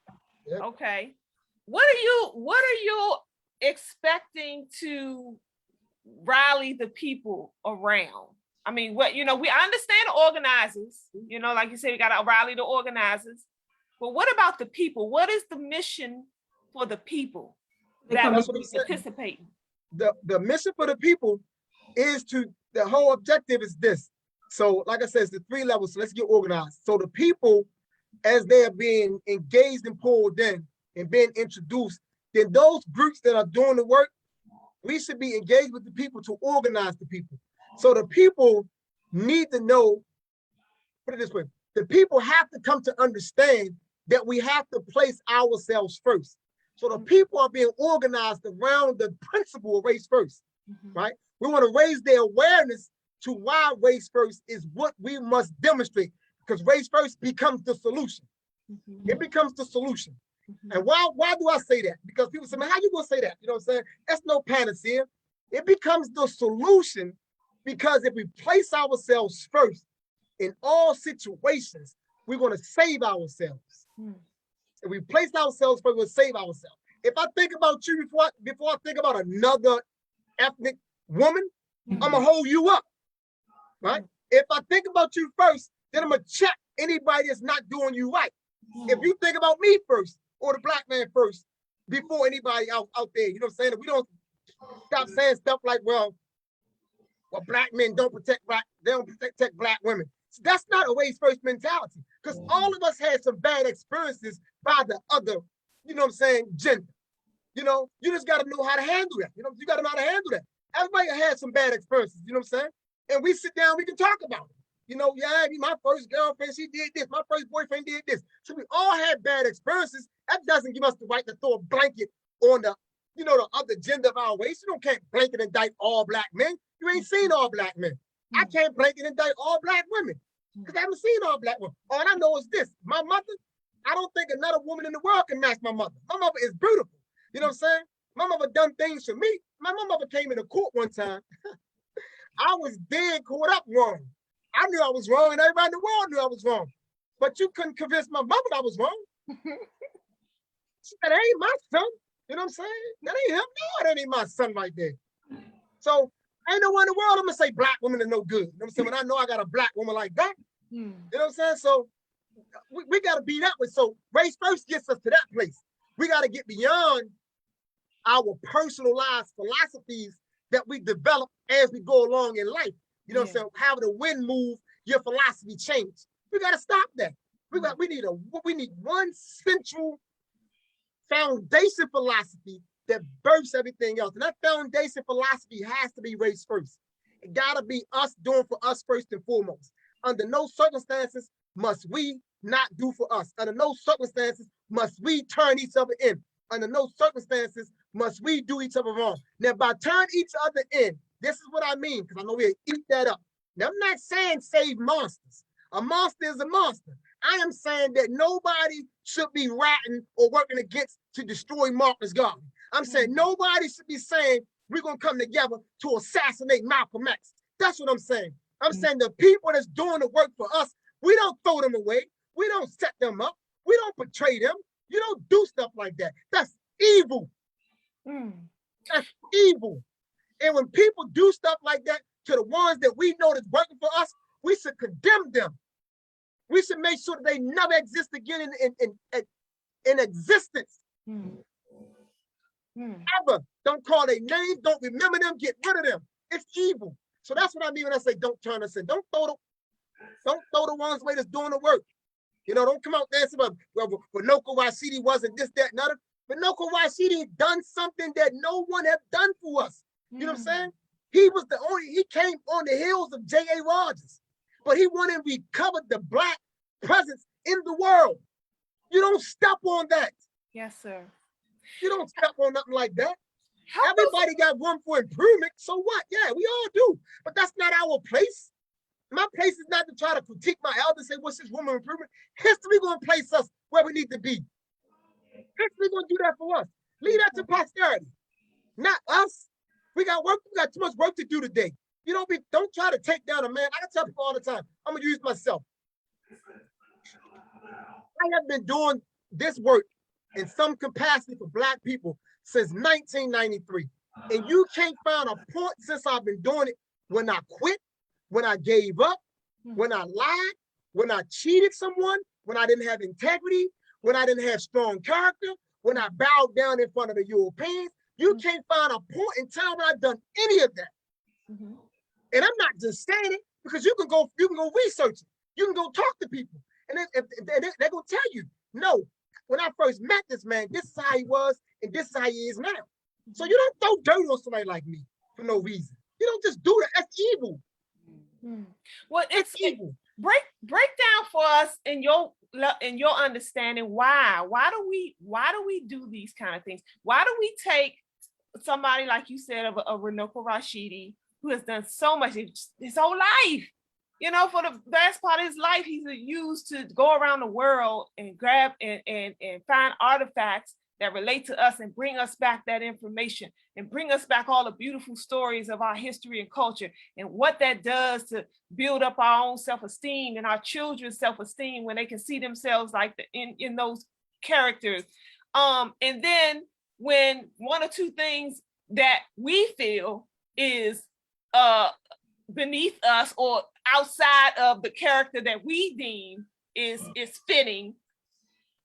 Yep. Okay. What are you expecting to rally the people around? I mean, we understand the organizers, like you said, we got to rally the organizers. But what about the people? What is the mission for the people that are participating? The mission for the people is the whole objective is this. So, like I said, it's the 3 levels. So let's get organized. So the people, as they are being engaged and pulled in and being introduced, then those groups that are doing the work, we should be engaged with the people to organize the people. So the people need to know, put it this way, the people have to come to understand that we have to place ourselves first. So the people are being organized around the principle of race first, right? We want to raise their awareness to why race first is what we must demonstrate, because race first becomes the solution. It becomes the solution. And why do I say that? Because people say, man, how you gonna say that? You know what I'm saying? That's no panacea. It becomes the solution because if we place ourselves first in all situations, we're gonna save ourselves. If we place ourselves first, we'll save ourselves. If I think about you before I think about another ethnic woman, I'm gonna hold you up, right? If I think about you first, then I'm gonna check anybody that's not doing you right. If you think about me first, or the black man first, before anybody out there, you know what I'm saying? If we don't stop saying stuff like, well, black men don't protect black women. So that's not a race first mentality, because all of us had some bad experiences by the other, you know what I'm saying, gender. You just got to know how to handle that. You got to know how to handle that. Everybody had some bad experiences, you know what I'm saying? And we sit down, we can talk about it. Yeah, my first girlfriend, she did this. My first boyfriend did this. So we all had bad experiences. That doesn't give us the right to throw a blanket on the other gender of our race. You can't blanket indict all black men. You ain't seen all black men. I can't blanket indict all black women because I haven't seen all black women. All I know is this: my mother. I don't think another woman in the world can match my mother. My mother is beautiful. You know what I'm saying? My mother done things for me. My mother came into court one time. I was dead caught up wrong. I knew I was wrong, and everybody in the world knew I was wrong. But you couldn't convince my mother I was wrong. She said, that ain't my son. You know what I'm saying? That ain't him. No, that ain't my son right there. So ain't no one in the world I'm gonna say black women are no good. You know what I'm saying? When I know I got a black woman like that. You know what I'm saying? So we got to be that way. So race first gets us to that place. We got to get beyond our personalized philosophies that we develop as we go along in life. You know what I'm saying? How the wind move, your philosophy change. We got to stop that. We need one central foundation philosophy that births everything else. And that foundation philosophy has to be race first. It gotta be us doing for us first and foremost. Under no circumstances must we not do for us. Under no circumstances must we turn each other in. Under no circumstances must we do each other wrong. Now, by turn each other in, this is what I mean, because I know we'll eat that up. Now, I'm not saying save monsters. A monster is a monster. I am saying that nobody should be ratting or working against to destroy Marcus Garvey. I'm saying nobody should be saying we're going to come together to assassinate Malcolm X. That's what I'm saying. I'm saying the people that's doing the work for us, we don't throw them away. We don't set them up. We don't betray them. You don't do stuff like that. That's evil. That's evil. And when people do stuff like that to the ones that we know that's working for us, we should condemn them. We should make sure that they never exist again in existence. Ever. Don't call their names. Don't remember them. Get rid of them. It's evil. So that's what I mean when I say don't turn us in. Don't throw the ones away that's doing the work. You know, don't come out there and say, well, Noko Rashidi wasn't this, that, and other. But Noko Rashidi done something that no one had done for us. You know what I'm saying? He was the only, he came on the heels of J.A. Rogers, but he went and recovered the Black presence in the world. You don't step on that. Yes, sir. You don't step on nothing like that. Everybody got room for improvement. So what? Yeah, we all do. But that's not our place. My place is not to try to critique my elders and say, what's this room of improvement? History going to place us where we need to be. History going to do that for us. Leave that to posterity. Not us. We got work. We got too much work to do today. You don't try to take down a man. I tell people all the time, I'm going to use myself. I have been doing this work in some capacity for Black people since 1993. And you can't find a point since I've been doing it when I quit, when I gave up, when I lied, when I cheated someone, when I didn't have integrity, when I didn't have strong character, when I bowed down in front of the Europeans. You can't find a point in time when I've done any of that. And I'm not just saying it because you can go research it. You can go talk to people. And they're going to tell you, no, when I first met this man, this is how he was, and this is how he is now. So you don't throw dirt on somebody like me for no reason. You don't just do that. That's evil. Well, it's evil. Break down for us in your understanding why do we do these kind of things? Why do we take somebody like you said of Noko Rashidi, who has done so much his whole life? You know, for the best part of his life, he's used to go around the world and grab and find artifacts that relate to us and bring us back that information and bring us back all the beautiful stories of our history and culture and what that does to build up our own self-esteem and our children's self-esteem when they can see themselves like in those characters. And then when one or two things that we feel is beneath us or outside of the character that we deem is fitting,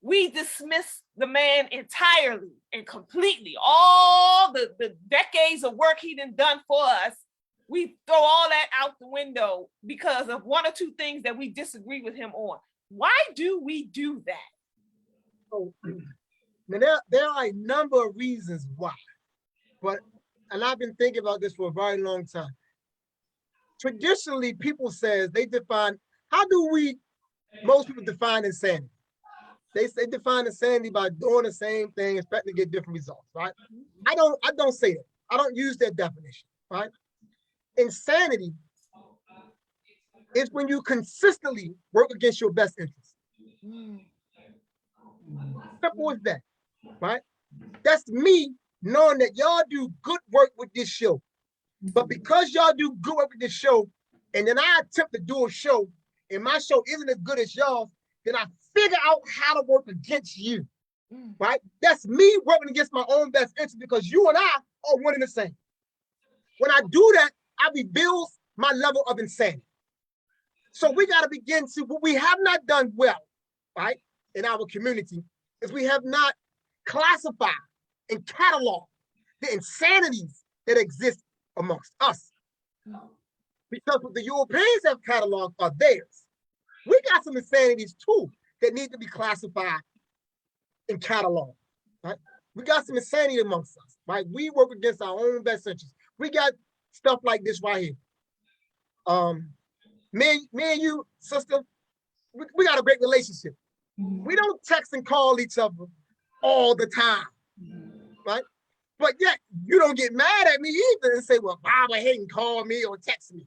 we dismiss the man entirely and completely. All the decades of work he done for us, we throw all that out the window because of one or two things that we disagree with him on. Why do we do that? Oh, now there are a number of reasons why, and I've been thinking about this for a very long time. Traditionally, people says they define, most people define insanity. They define insanity by doing the same thing, expecting to get different results, right? I don't say that. I don't use that definition, right? Insanity is when you consistently work against your best interests. Simple as that, right? That's me knowing that y'all do good work with this show. But because y'all do good work with this show, and then I attempt to do a show, and my show isn't as good as y'all, then I figure out how to work against you, right? That's me working against my own best interest because you and I are one and the same. When I do that, I reveal my level of insanity. So we got to begin to, what we have not done well, right, in our community, is we have not classified and cataloged the insanities that exist amongst us. Because what the Europeans have cataloged are theirs. We got some insanities too that need to be classified and cataloged, right? We got some insanity amongst us, right? We work against our own best interests. We got stuff like this right here. Me and you, sister, we got a great relationship. We don't text and call each other all the time, right? But yet you don't get mad at me either and say, well, Baba hadn't called me or text me.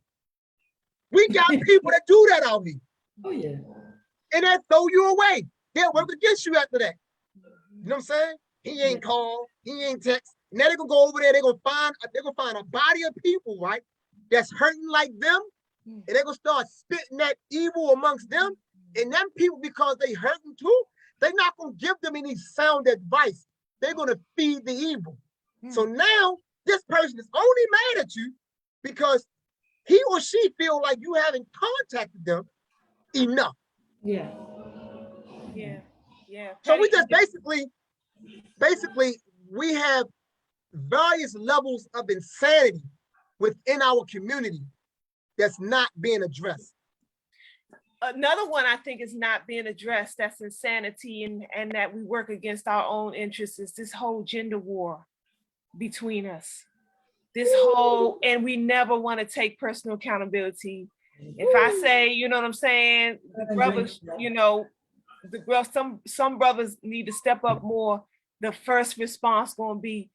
We got people that do that out here. Oh yeah. And that throw you away. They'll work against you after that. You know what I'm saying? He ain't called, he ain't text. Now they're gonna go over there, they're gonna find a body of people, right? That's hurting like them, and they're gonna start spitting that evil amongst them. And them people, because they hurting too, they're not gonna give them any sound advice. They're gonna feed the evil. So now this person is only mad at you because he or she feel like you haven't contacted them enough. Yeah. So we just basically we have various levels of insanity within our community that's not being addressed. Another one I think is not being addressed, that's insanity, and that we work against our own interests, is this whole gender war between us. This whole, and we never want to take personal accountability. If I say, you know what I'm saying, the brothers, you know, the girls, some brothers need to step up more. The first response gonna be,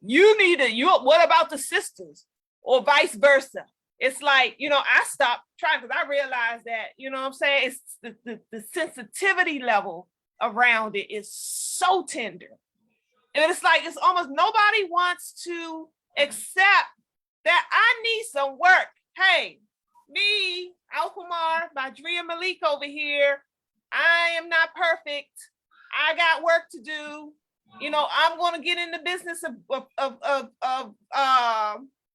what about the sisters? Or vice versa. It's like, you know, I stopped trying because I realized that, you know what I'm saying, it's the sensitivity level around it is so tender. And it's like, it's almost nobody wants to accept that I need some work. Hey, me, Al-Qamar, Badria Malik over here, I am not perfect. I got work to do. You know, I'm going to get in the business of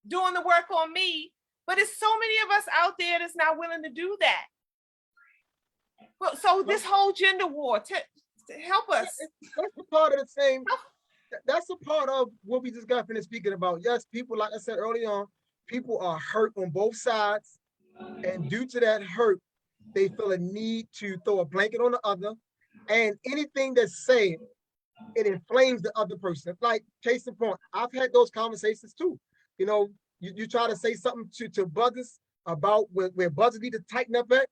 doing the work on me. But it's so many of us out there that's not willing to do that. Well, so this whole gender war, help us. That's a part of the same. That's a part of what we just got finished speaking about. Yes, people, like I said early on, people are hurt on both sides. And due to that hurt, they feel a need to throw a blanket on the other. And anything that's said, it inflames the other person. Like, case in point, I've had those conversations too. You know, you try to say something to brothers about where brothers need to tighten up at.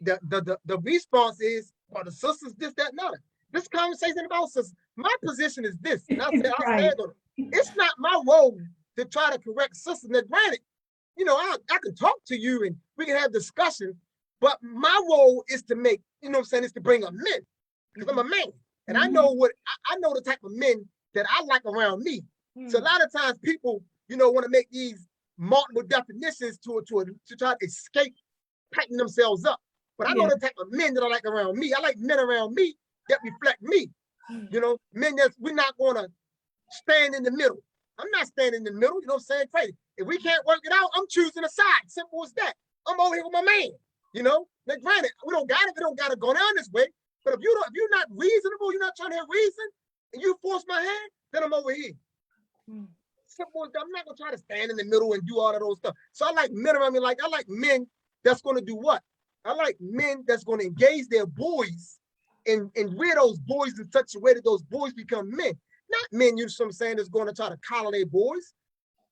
The response is, well, the sisters, this, that, and other. This conversation about sisters. My position is this. And I said, I stand on it. It's not my role to try to correct sisters. Now, granted, you know, I can talk to you and we can have discussion, but my role is to make, you know what I'm saying, is to bring up men, because I'm a man. And I know I know the type of men that I like around me. So a lot of times people, you know, want to make these multiple definitions to try to escape tightening themselves up. But I know the type of men that I like around me. I like men around me that reflect me. You know, men that we're not going to stand in the middle. I'm not standing in the middle, you know what I'm saying? Crazy. If we can't work it out, I'm choosing a side. Simple as that. I'm over here with my man, you know? Now, granted, we don't got to go down this way. But if you're not reasonable, you're not trying to have reason, and you force my hand, then I'm over here. Simple as that. I'm not gonna try to stand in the middle and do all of those stuff. So I like men around me. Like, I like men that's gonna do what? I like men that's gonna engage their boys and rear those boys in such a way that those boys become men. Not men, you know what I'm saying, that's gonna try to collar their boys,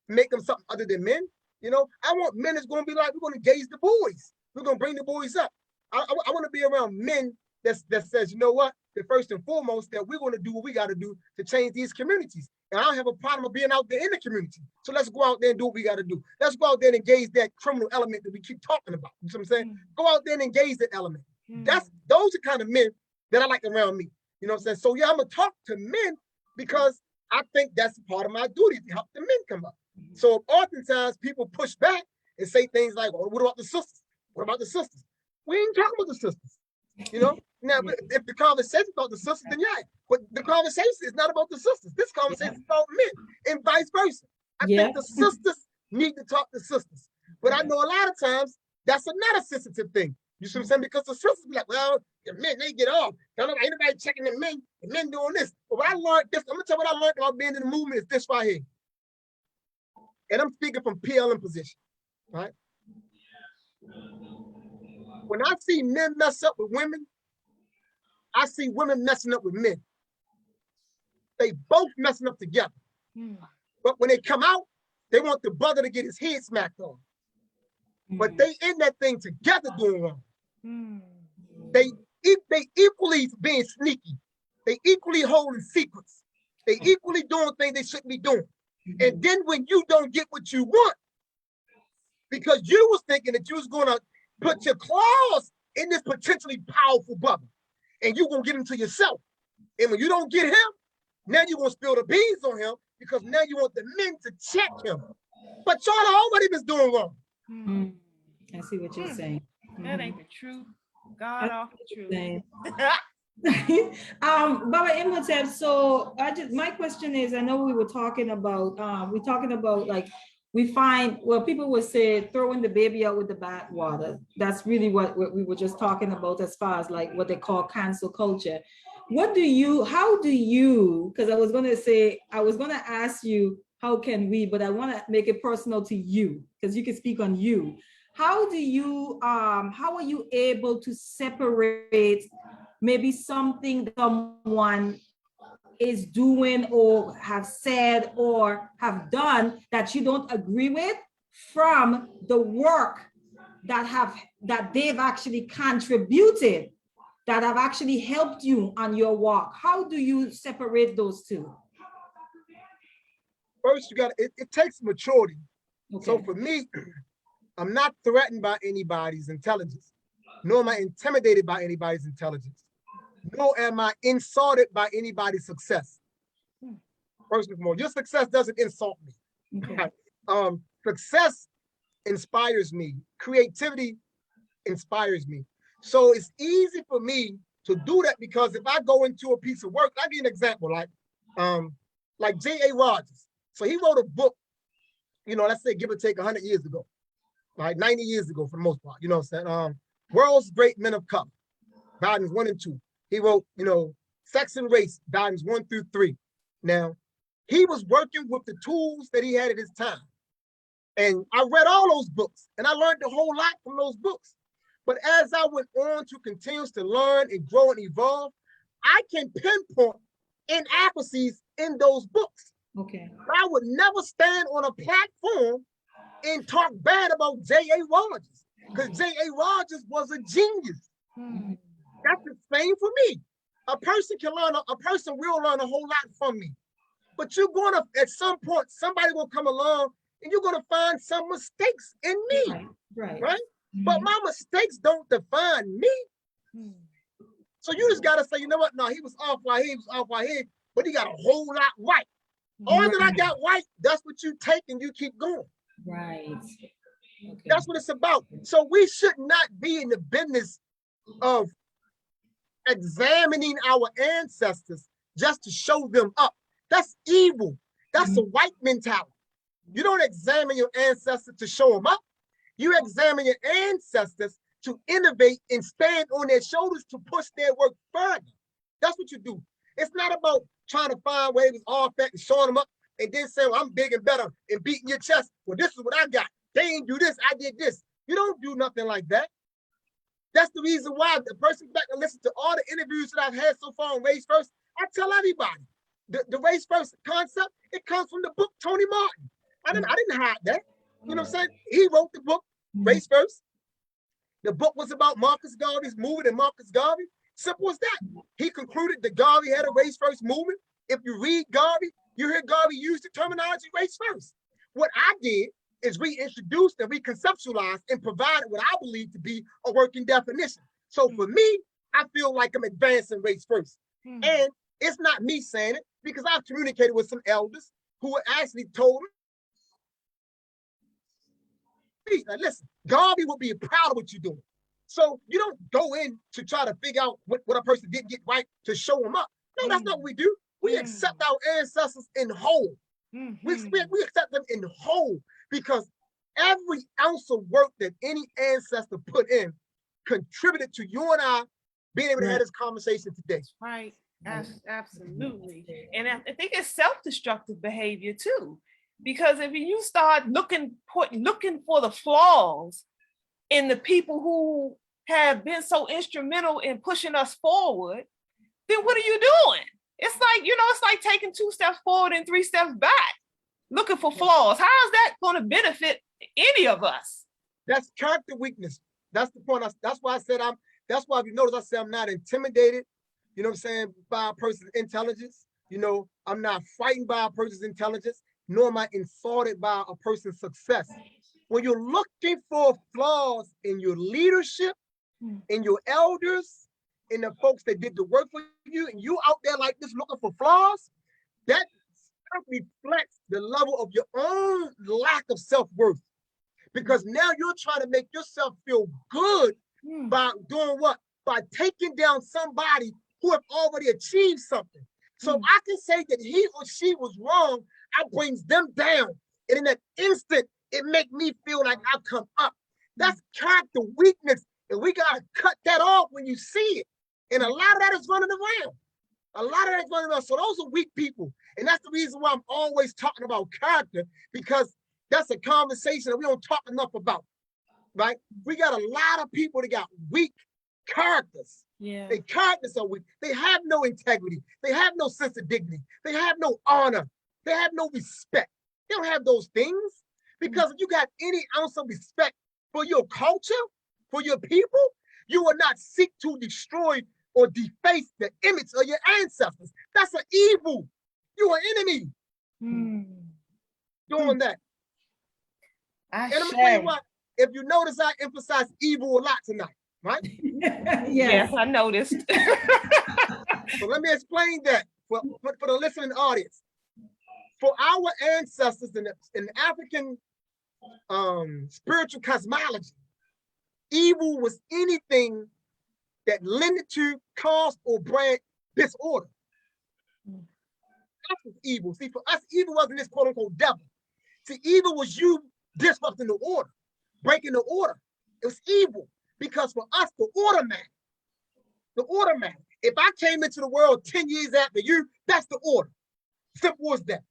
make them something other than men. You know, I want men that's gonna be like, we're gonna engage the boys. We're gonna bring the boys up. I want to be around men that says, you know what, the first and foremost, that we're going to do what we got to do to change these communities. And I don't have a problem of being out there in the community. So let's go out there and do what we got to do. Let's go out there and engage that criminal element that we keep talking about. You know what I'm saying? Go out there and engage that element. Those are kind of men that I like around me. You know what I'm saying? So yeah, I'm going to talk to men because I think that's part of my duty to help the men come up. So oftentimes people push back and say things like, well, what about the sisters? What about the sisters? We ain't talking about the sisters. You know, now if the conversation is about the sisters, then yeah, but the conversation is not about the sisters. This conversation is about men and vice versa. I think the sisters need to talk to sisters, but I know a lot of times that's not a sensitive thing. You see what I'm saying? Because the sisters be like, well, the men, they get off. Ain't nobody checking the men doing this. But what I learned this, I'm gonna tell you what I learned about being in the movement is this right here. And I'm speaking from PLM position, right? When I see men mess up with women, I see women messing up with men. They both messing up together. But when they come out, they want the brother to get his head smacked on. But they in that thing together doing wrong. They equally being sneaky. They equally holding secrets. They equally doing things they shouldn't be doing. And then when you don't get what you want, because you was thinking that you was gonna put your claws in this potentially powerful brother, and you gonna get him to yourself. And when you don't get him, now you're gonna spill the beans on him because now you want the men to check him. But y'all already been doing wrong. I see what you're saying. That ain't the truth. God off the truth. Baba Imhotep, so my question is, I know we were talking about like, we find, well, people would say throwing the baby out with the bathwater. That's really what we were just talking about as far as like what they call cancel culture. How do you, because I was going to ask you, how can we, but I want to make it personal to you, because you can speak on you. How are you able to separate maybe something someone is doing or have said or have done that you don't agree with from the work that they've actually contributed, that have actually helped you on your walk? How do you separate those two? First, it takes maturity. Okay. So for me, I'm not threatened by anybody's intelligence, nor am I intimidated by anybody's intelligence, nor am I insulted by anybody's success. First and foremost, your success doesn't insult me. Okay. Success inspires me. Creativity inspires me. So it's easy for me to do that, because if I go into a piece of work, I'll give you an example, like J.A. Rogers. So he wrote a book, let's say give or take 100 years ago, like 90 years ago for the most part, you know what I'm saying? World's Great Men of Color, volumes 1 and 2. He wrote, Sex and Race, volumes 1 through 3. Now, he was working with the tools that he had at his time. And I read all those books, and I learned a whole lot from those books. But as I went on to continue to learn and grow and evolve, I can pinpoint inaccuracies in those books. Okay. I would never stand on a platform and talk bad about J.A. Rogers, because J.A. Rogers was a genius. That's the same for me. A person will learn a whole lot from me. But you're gonna, at some point, somebody will come along and you're gonna find some mistakes in me. Right? But my mistakes don't define me. So you just gotta say, you know what? No, he was off right here, but he got a whole lot right. All that I got right, that's what you take and you keep going. Right. Okay. That's what it's about. So we should not be in the business of examining our ancestors just to show them up. That's evil. That's a white mentality. You don't examine your ancestors to show them up. You examine your ancestors to innovate and stand on their shoulders to push their work further. That's what you do. It's not about trying to find where it was all fat and showing them up and then saying, well, I'm big and better, and beating your chest. Well, this is what I got. They ain't do this, I did this. You don't do nothing like that. That's the reason why the person back and listen to all the interviews that I've had so far on Race-1st. I tell everybody, the Race-1st concept, it comes from the book Tony Martin. I didn't hide that. You know what I'm saying? He wrote the book Race-1st. The book was about Marcus Garvey's movement and Marcus Garvey. Simple as that. He concluded that Garvey had a race-first movement. If you read Garvey, you hear Garvey use the terminology race-first. What I did is reintroduced and reconceptualized and provided what I believe to be a working definition. So for me, I feel like I'm advancing race-first. And it's not me saying it, because I've communicated with some elders who actually told me, like, listen, Garvey will be proud of what you're doing. So you don't go in to try to figure out what a person didn't get right to show them up. No, that's not what we do. We accept our ancestors in whole. We accept them in whole, because every ounce of work that any ancestor put in contributed to you and I being able to have this conversation today. Right. Absolutely. And I think it's self-destructive behavior too, because if you start looking for the flaws in the people who have been so instrumental in pushing us forward, then what are you doing? It's like, you know, it's like taking 2 steps forward and 3 steps back, looking for flaws. How is that going to benefit any of us? That's character weakness. That's the point. That's why I said that's why if you notice I said I'm not intimidated, you know what I'm saying, by a person's intelligence. You know, I'm not frightened by a person's intelligence, nor am I insulted by a person's success. When you're looking for flaws in your leadership, in your elders, in the folks that did the work for you, and you out there like this looking for flaws, that reflects the level of your own lack of self-worth. Because now you're trying to make yourself feel good by doing what? By taking down somebody who have already achieved something. So I can say that he or she was wrong, I brings them down. And in that instant, it make me feel like I come up. That's character weakness. And we gotta cut that off when you see it. And a lot of that is running around. A lot of that is running around. So those are weak people. And that's the reason why I'm always talking about character, because that's a conversation that we don't talk enough about, right? We got a lot of people that got weak characters. Yeah. Their characters are weak. They have no integrity. They have no sense of dignity. They have no honor. They have no respect. They don't have those things, because if you got any ounce of respect for your culture, for your people, you will not seek to destroy or deface the image of your ancestors. That's an evil. You're an enemy doing that. And I'm gonna tell you what, if you notice, I emphasize evil a lot tonight, right? Yes, I noticed. So let me explain that for the listening audience. For our ancestors in the African spiritual cosmology, evil was anything that lended to, cause, or bring disorder. That was evil. See, for us, evil wasn't this quote unquote devil. See, evil was you disrupting the order, breaking the order. It was evil, because for us, the order man. If I came into the world 10 years after you, that's the order. Simple as that.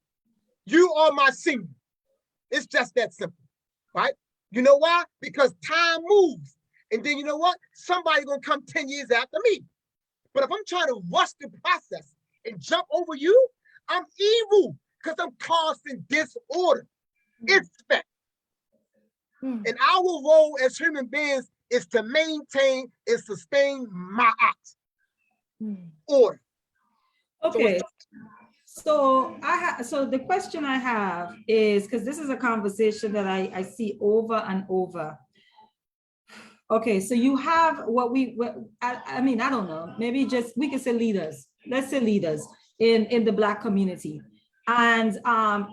You are my senior. It's just that simple, right? You know why? Because time moves. And then you know what? Somebody's gonna come 10 years after me. But if I'm trying to rush the process and jump over you, I'm evil, because I'm causing disorder. Expect. And our role as human beings is to maintain and sustain ma'at, order. Okay. So the question I have is, because this is a conversation that I see over and over. Okay, so you have I mean, I don't know, maybe just, we can say leaders. Let's say leaders in the Black community. And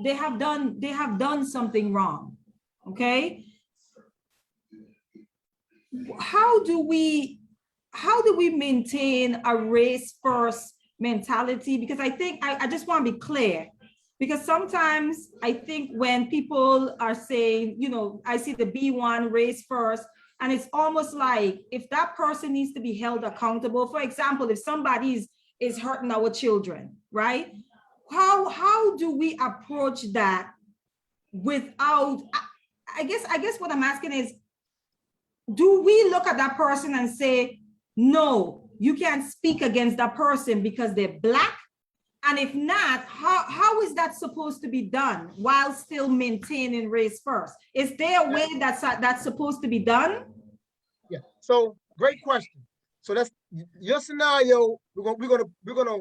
they have done something wrong, okay? How do we maintain a race-first mentality? Because I think, I just want to be clear, because sometimes I think when people are saying, you know, I see the B1 race first, and it's almost like if that person needs to be held accountable. For example, if somebody is hurting our children, right? How do we approach that without, I guess what I'm asking is, do we look at that person and say, no, you can't speak against that person because they're Black? And if not, how is that supposed to be done while still maintaining race first? Is there a way that's supposed to be done? Yeah. So great question. So that's your scenario. We're gonna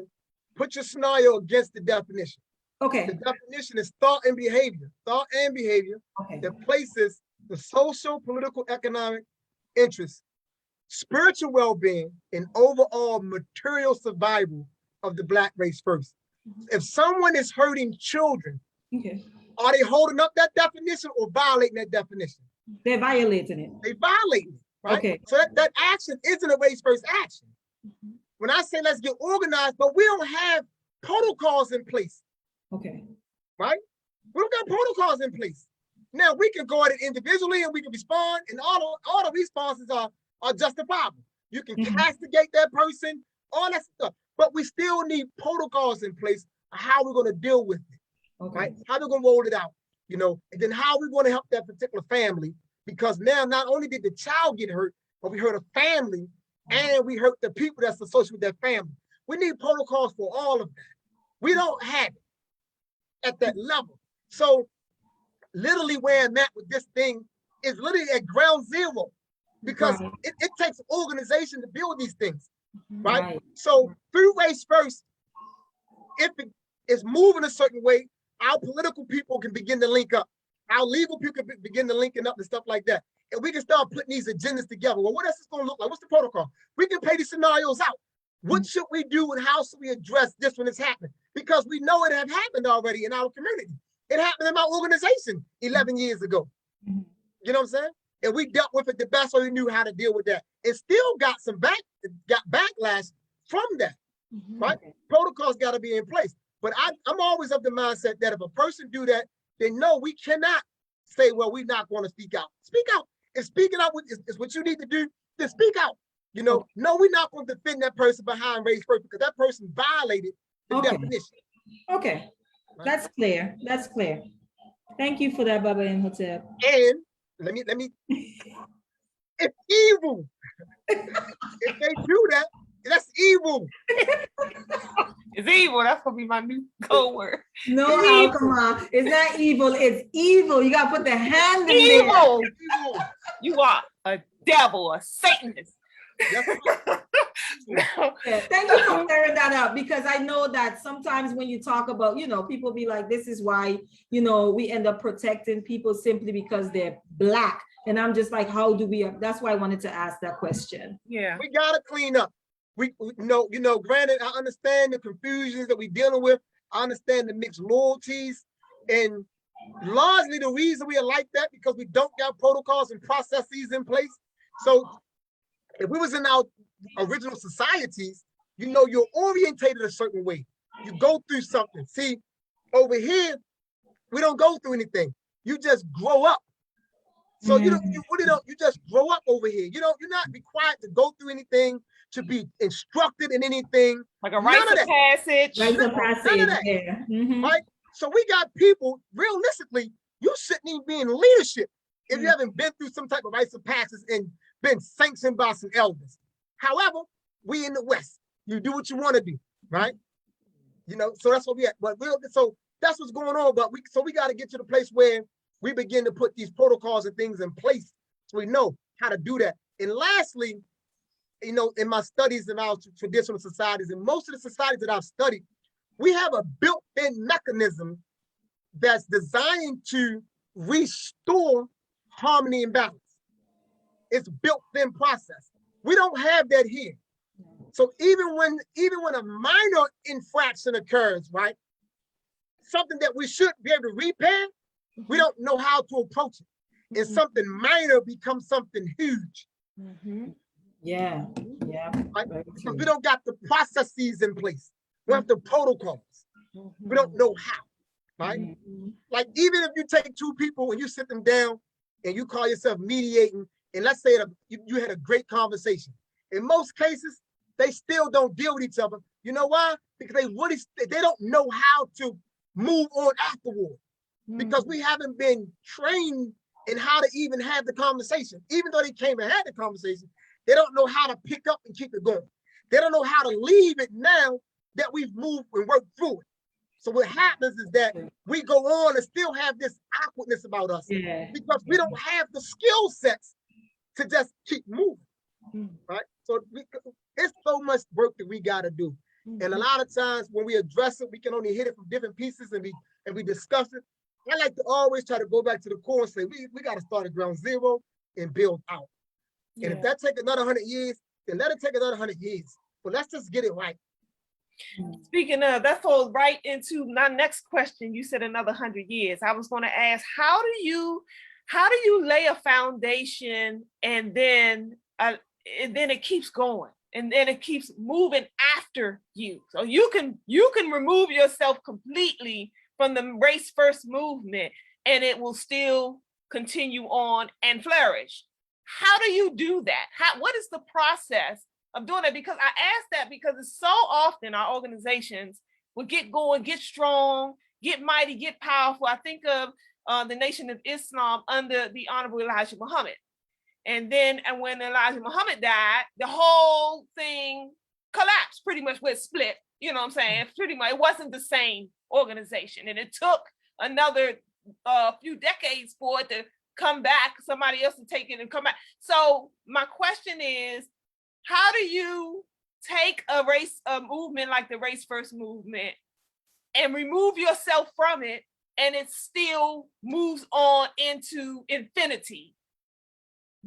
put your scenario against the definition. Okay. The definition is thought and behavior. Thought and behavior that places the social, political, economic interests, spiritual well-being, and overall material survival of the Black race first. If someone is hurting children, are they holding up that definition or violating that definition? They're violating it. They violating it, right? Okay. So that action isn't a race first action. When I say let's get organized, but we don't have protocols in place. Okay. Right? We don't got protocols in place. Now we can go at it individually and we can respond, and all the responses are justifiable. You can castigate that person, all that stuff. But we still need protocols in place of how we're going to deal with it, right? How we're going to roll it out, you know, and then how we're going to help that particular family, because now not only did the child get hurt, but we hurt a family and we hurt the people that's associated with that family. We need protocols for all of that. We don't have it at that level. So literally where I'm at with this thing is literally at ground zero, because it takes organization to build these things, right? So through Race-1st, if it is moving a certain way, our political people can begin to link up. Our legal people can begin to linking up and stuff like that. And we can start putting these agendas together. Well, what else is going to look like? What's the protocol? We can play these scenarios out. What should we do and how should we address this when it's happening? Because we know it had happened already in our community. It happened in my organization 11 years ago. You know what I'm saying? And we dealt with it the best way we knew how to deal with that. It still got some backlash from that, right? Protocols got to be in place. But I'm always of the mindset that if a person do that, they know we cannot say, well, we're not going to speak out. Speak out. If speaking out is what you need to do, then speak out. You know, no, we're not going to defend that person behind Race-1st because that person violated the definition. Okay, that's clear. That's clear. Thank you for that, Baba Imhotep. And let me. It's evil. If they do that, that's evil. It's evil. That's gonna be my new code word. No, Al-Qamar, it's not evil. It's evil. You gotta put the hand in evil. Evil. You are a devil, a Satanist. No. Yeah, thank you for clearing that up, because I know that sometimes when you talk about, people be like, this is why, we end up protecting people simply because they're Black. And I'm just like, how do we, that's why I wanted to ask that question. Yeah. We gotta clean up. We granted, I understand the confusions that we're dealing with. I understand the mixed loyalties. And largely the reason we are like that, because we don't got protocols and processes in place. So if we was in our original societies, you're orientated a certain way. You go through something. See, over here, we don't go through anything. You just grow up. So you just grow up over here. You're not required to go through anything, to be instructed in anything. Like a rite of passage. Rite of passage, yeah. Right? So we got people, realistically, you shouldn't even be in leadership if you haven't been through some type of rites of passage and been sanctioned by some elders. However, we in the West, you do what you want to do, right? So that's what we at. But so that's what's going on. But we got to get to the place where we begin to put these protocols and things in place so we know how to do that. And lastly, in my studies in our traditional societies, and most of the societies that I've studied, we have a built-in mechanism that's designed to restore harmony and balance. It's built-in process. We don't have that here. So even when a minor infraction occurs, right, something that we should be able to repair, we don't know how to approach it. And something minor becomes something huge. Yeah. Right? Because we don't got the processes in place. We have the protocols. We don't know how, right? Like even if you take two people and you sit them down and you call yourself mediating, and let's say you had a great conversation. In most cases, they still don't deal with each other. You know why? Because they don't know how to move on afterward. Because we haven't been trained in how to even have the conversation. Even though they came and had the conversation, they don't know how to pick up and keep it going. They don't know how to leave it now that we've moved and worked through it. So what happens is that we go on and still have this awkwardness about us because we don't have the skill sets to just keep moving, right? So it's so much work that we got to do. And a lot of times when we address it, we can only hit it from different pieces and we discuss it. I like to always try to go back to the core and say, we got to start at ground zero and build out. And if that takes another 100 years, then let it take another 100 years. But let's just get it right. Speaking of, that falls right into my next question. You said another 100 years. I was going to ask, how do you lay a foundation and then it keeps going and then it keeps moving after you? So you can remove yourself completely from the Race-1st movement and it will still continue on and flourish. How do you do that? What is the process of doing that? Because I ask that because it's so often our organizations will get going, get strong, get mighty, get powerful. I think of the Nation of Islam under the Honorable Elijah Muhammad. And when Elijah Muhammad died, the whole thing collapsed pretty much with split. You know what I'm saying? Pretty much, it wasn't the same organization, and it took another few decades for it to come back, somebody else to take it and come back. So my question is, how do you take a movement like the Race-1st movement and remove yourself from it, and it still moves on into infinity,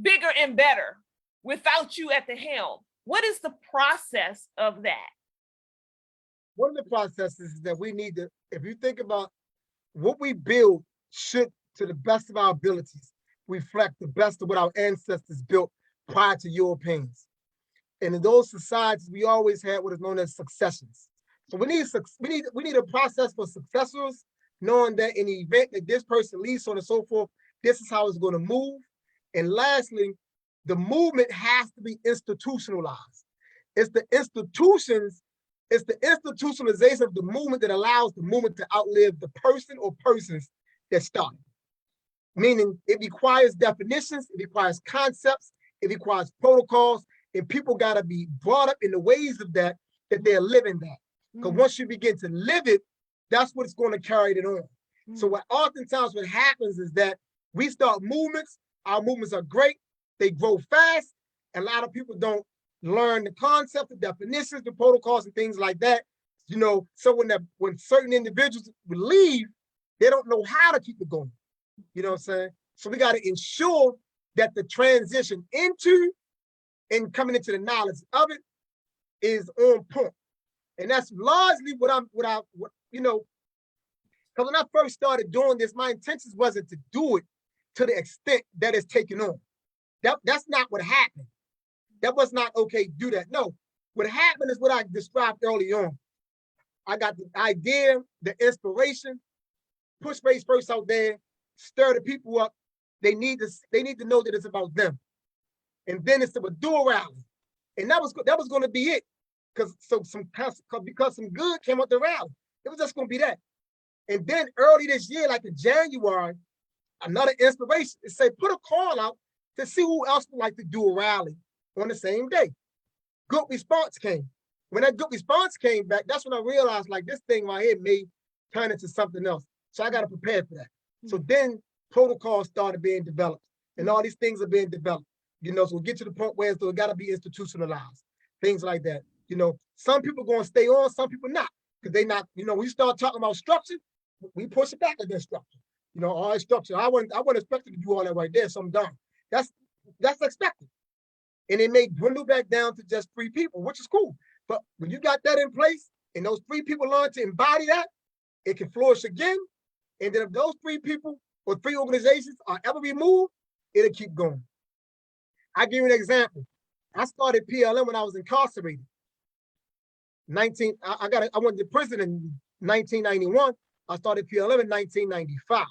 bigger and better, without you at the helm? What is the process of that? One of the processes is that we need to, if you think about what we build, should, to the best of our abilities, reflect the best of what our ancestors built prior to Europeans. And in those societies, we always had what is known as successions. So we need a process for successors, knowing that in the event that this person leaves, so on and so forth, this is how it's going to move. And lastly, the movement has to be institutionalized. It's the institutions, it's the institutionalization of the movement that allows the movement to outlive the person or persons that started. Meaning it requires definitions, it requires concepts, it requires protocols, and people got to be brought up in the ways of that they're living that. Because once you begin to live it, that's what's going to carry it on. So what oftentimes what happens is that we start movements, our movements are great, they grow fast, and a lot of people don't learn the concept, the definitions, the protocols, and things like that. You know, so when certain individuals leave, they don't know how to keep it going. You know what I'm saying? So we got to ensure that the transition into and coming into the knowledge of it is on point. And that's largely what you know, because when I first started doing this, my intentions wasn't to do it to the extent that it's taken on. That's not what happened. That was not, okay, do that. No, what happened is what I described early on. I got the idea, the inspiration, push Race-1st out there, stir the people up. They need to know that it's about them. And then it's a dual rally. And that was going to be it. Because some good came out the rally. It was just going to be that. And then early this year, like in January, another inspiration is say, put a call out to see who else would like to do a rally on the same day. Good response came. When that good response came back, that's when I realized like this thing right here may turn into something else. So I got to prepare for that. So then protocols started being developed and all these things are being developed. You know, so we'll get to the point where it got to be institutionalized, things like that. You know, some people going to stay on, some people not, because they not, you know, we start talking about structure, we push it back against structure. You know, all that structure, I wasn't expected to do all that right there, so I'm done. That's expected. And it may dwindle back down to just 3 people, which is cool. But when you got that in place and those 3 people learn to embody that, it can flourish again. And then if those 3 people or 3 organizations are ever removed, it'll keep going. I'll give you an example. I started PLM when I was incarcerated. I went to prison in 1991. I started PLM in 1995.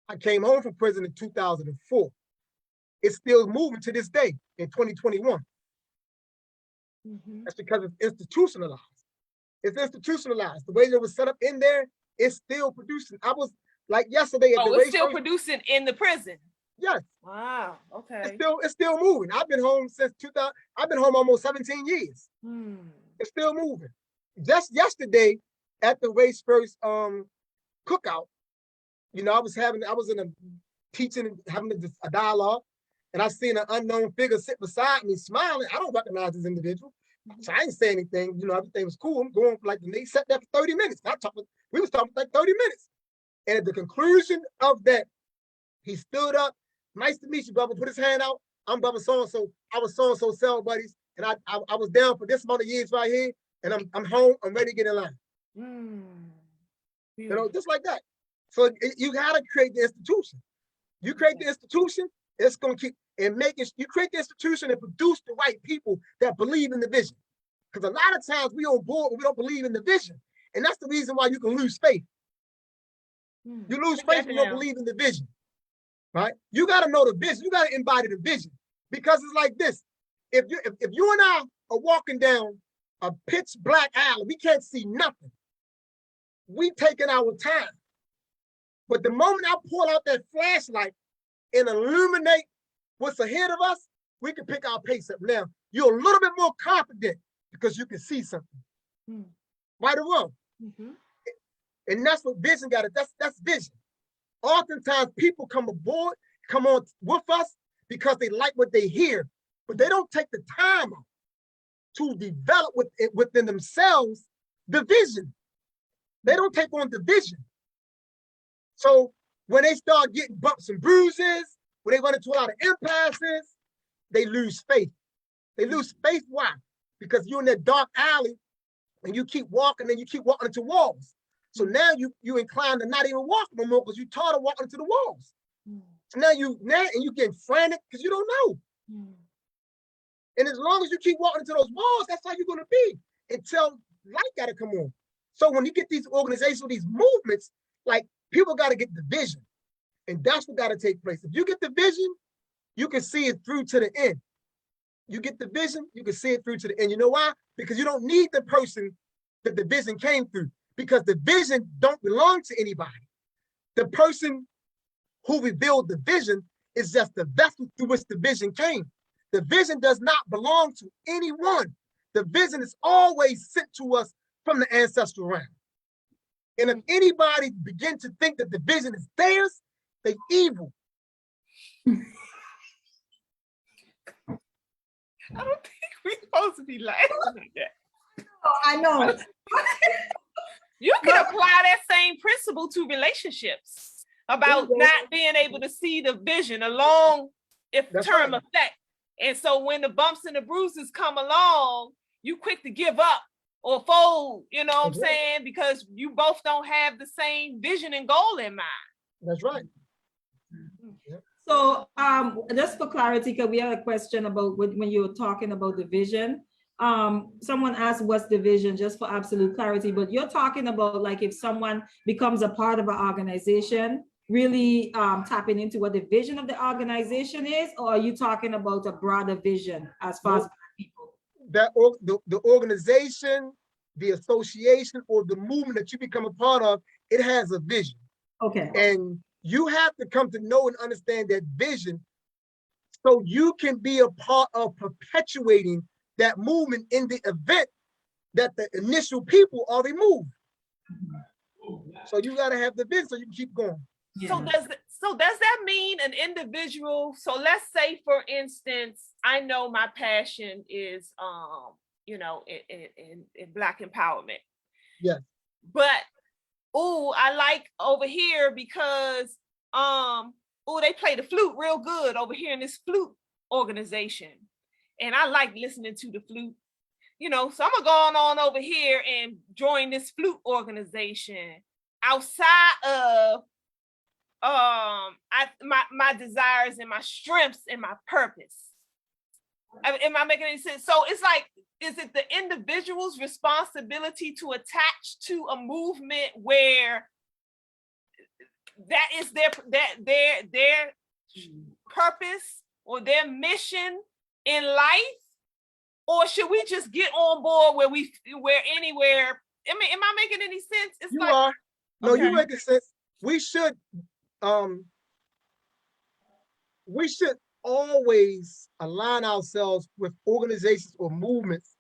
I came home from prison in 2004. It's still moving to this day in 2021. That's because it's institutionalized. It's institutionalized. The way that it was set up in there, it's still producing. I was like yesterday at the it's still producing in the prison. Yes. Wow. Okay. It's still moving. I've been home since 2000. I've been home almost 17 years. It's still moving. Just yesterday at the Race-1st cookout, you know, I was in a teaching, having a dialogue, and I seen an unknown figure sit beside me smiling. I don't recognize this individual. So I didn't say anything. You know, everything was cool. I'm going for and they sat there for 30 minutes. We was talking for like 30 minutes. And at the conclusion of that, he stood up. Nice to meet you, brother. Put his hand out. I'm brother so-and-so. I was so-and-so cell buddies. And I was down for this amount of years right here. And I'm home. I'm ready to get in line. You know, just like that. So you gotta create the institution. You create the institution, it's gonna keep and you create the institution and produce the right people that believe in the vision. Because a lot of times we on board, but we don't believe in the vision. And that's the reason why you can lose faith. You lose faith when you don't believe in the vision. Right? You gotta know the vision, you gotta embody the vision. Because it's like this. If you and I are walking down a pitch black alley, we can't see nothing. We taking our time. But the moment I pull out that flashlight and illuminate what's ahead of us, we can pick our pace up. Now, you're a little bit more confident because you can see something. Right or wrong. And that's what vision got it. That's vision. Oftentimes people come on with us because they like what they hear, but they don't take the time to develop within themselves the vision. They don't take on the vision. So when they start getting bumps and bruises, when they run into a lot of impasses, they lose faith. They lose faith. Why? Because you're in that dark alley and you keep walking and you keep walking into walls. So now you inclined to not even walk no more because you taught to walking into the walls. So now you getting frantic because you don't know. And as long as you keep walking into those walls, that's how you're going to be until light got to come on. So when you get these organizations, these movements, like people got to get the vision. And that's what got to take place. If you get the vision, you can see it through to the end. You get the vision, you can see it through to the end. You know why? Because you don't need the person that the vision came through, because the vision don't belong to anybody. The person who revealed the vision is just the vessel through which the vision came. The vision does not belong to anyone. The vision is always sent to us from the ancestral realm. And if anybody begin to think that the vision is theirs, they evil. I don't think we're supposed to be laughing at that. Oh, I know. You can apply that same principle to relationships about not being able to see the vision, a long term effect. And so when the bumps and the bruises come along, you quick to give up or fold, you know what I'm saying? Because you both don't have the same vision and goal in mind. That's right. So just for clarity, because we had a question about when you were talking about the vision. Someone asked what's the vision, just for absolute clarity, but you're talking about like if someone becomes a part of an organization, really tapping into what the vision of the organization is, or are you talking about a broader vision as far as people? That the organization, the association, or the movement that you become a part of, it has a vision. Okay. And you have to come to know and understand that vision so you can be a part of perpetuating that movement in the event that the initial people are removed. So you got to have the vision so you can keep going. Yeah. So does that mean an individual? So let's say, for instance, I know my passion is, you know, in Black empowerment. Yes. But I like over here because they play the flute real good over here in this flute organization, and I like listening to the flute. You know, so I'm gonna go on over here and join this flute organization outside of my desires and my strengths and my purpose. Am I making any sense? So it's like, is it the individual's responsibility to attach to a movement where that is their purpose or their mission in life? Or should we just get on board where anywhere? I mean, am I making any sense? It's you are. No, okay. You're making sense. We should always align ourselves with organizations or movements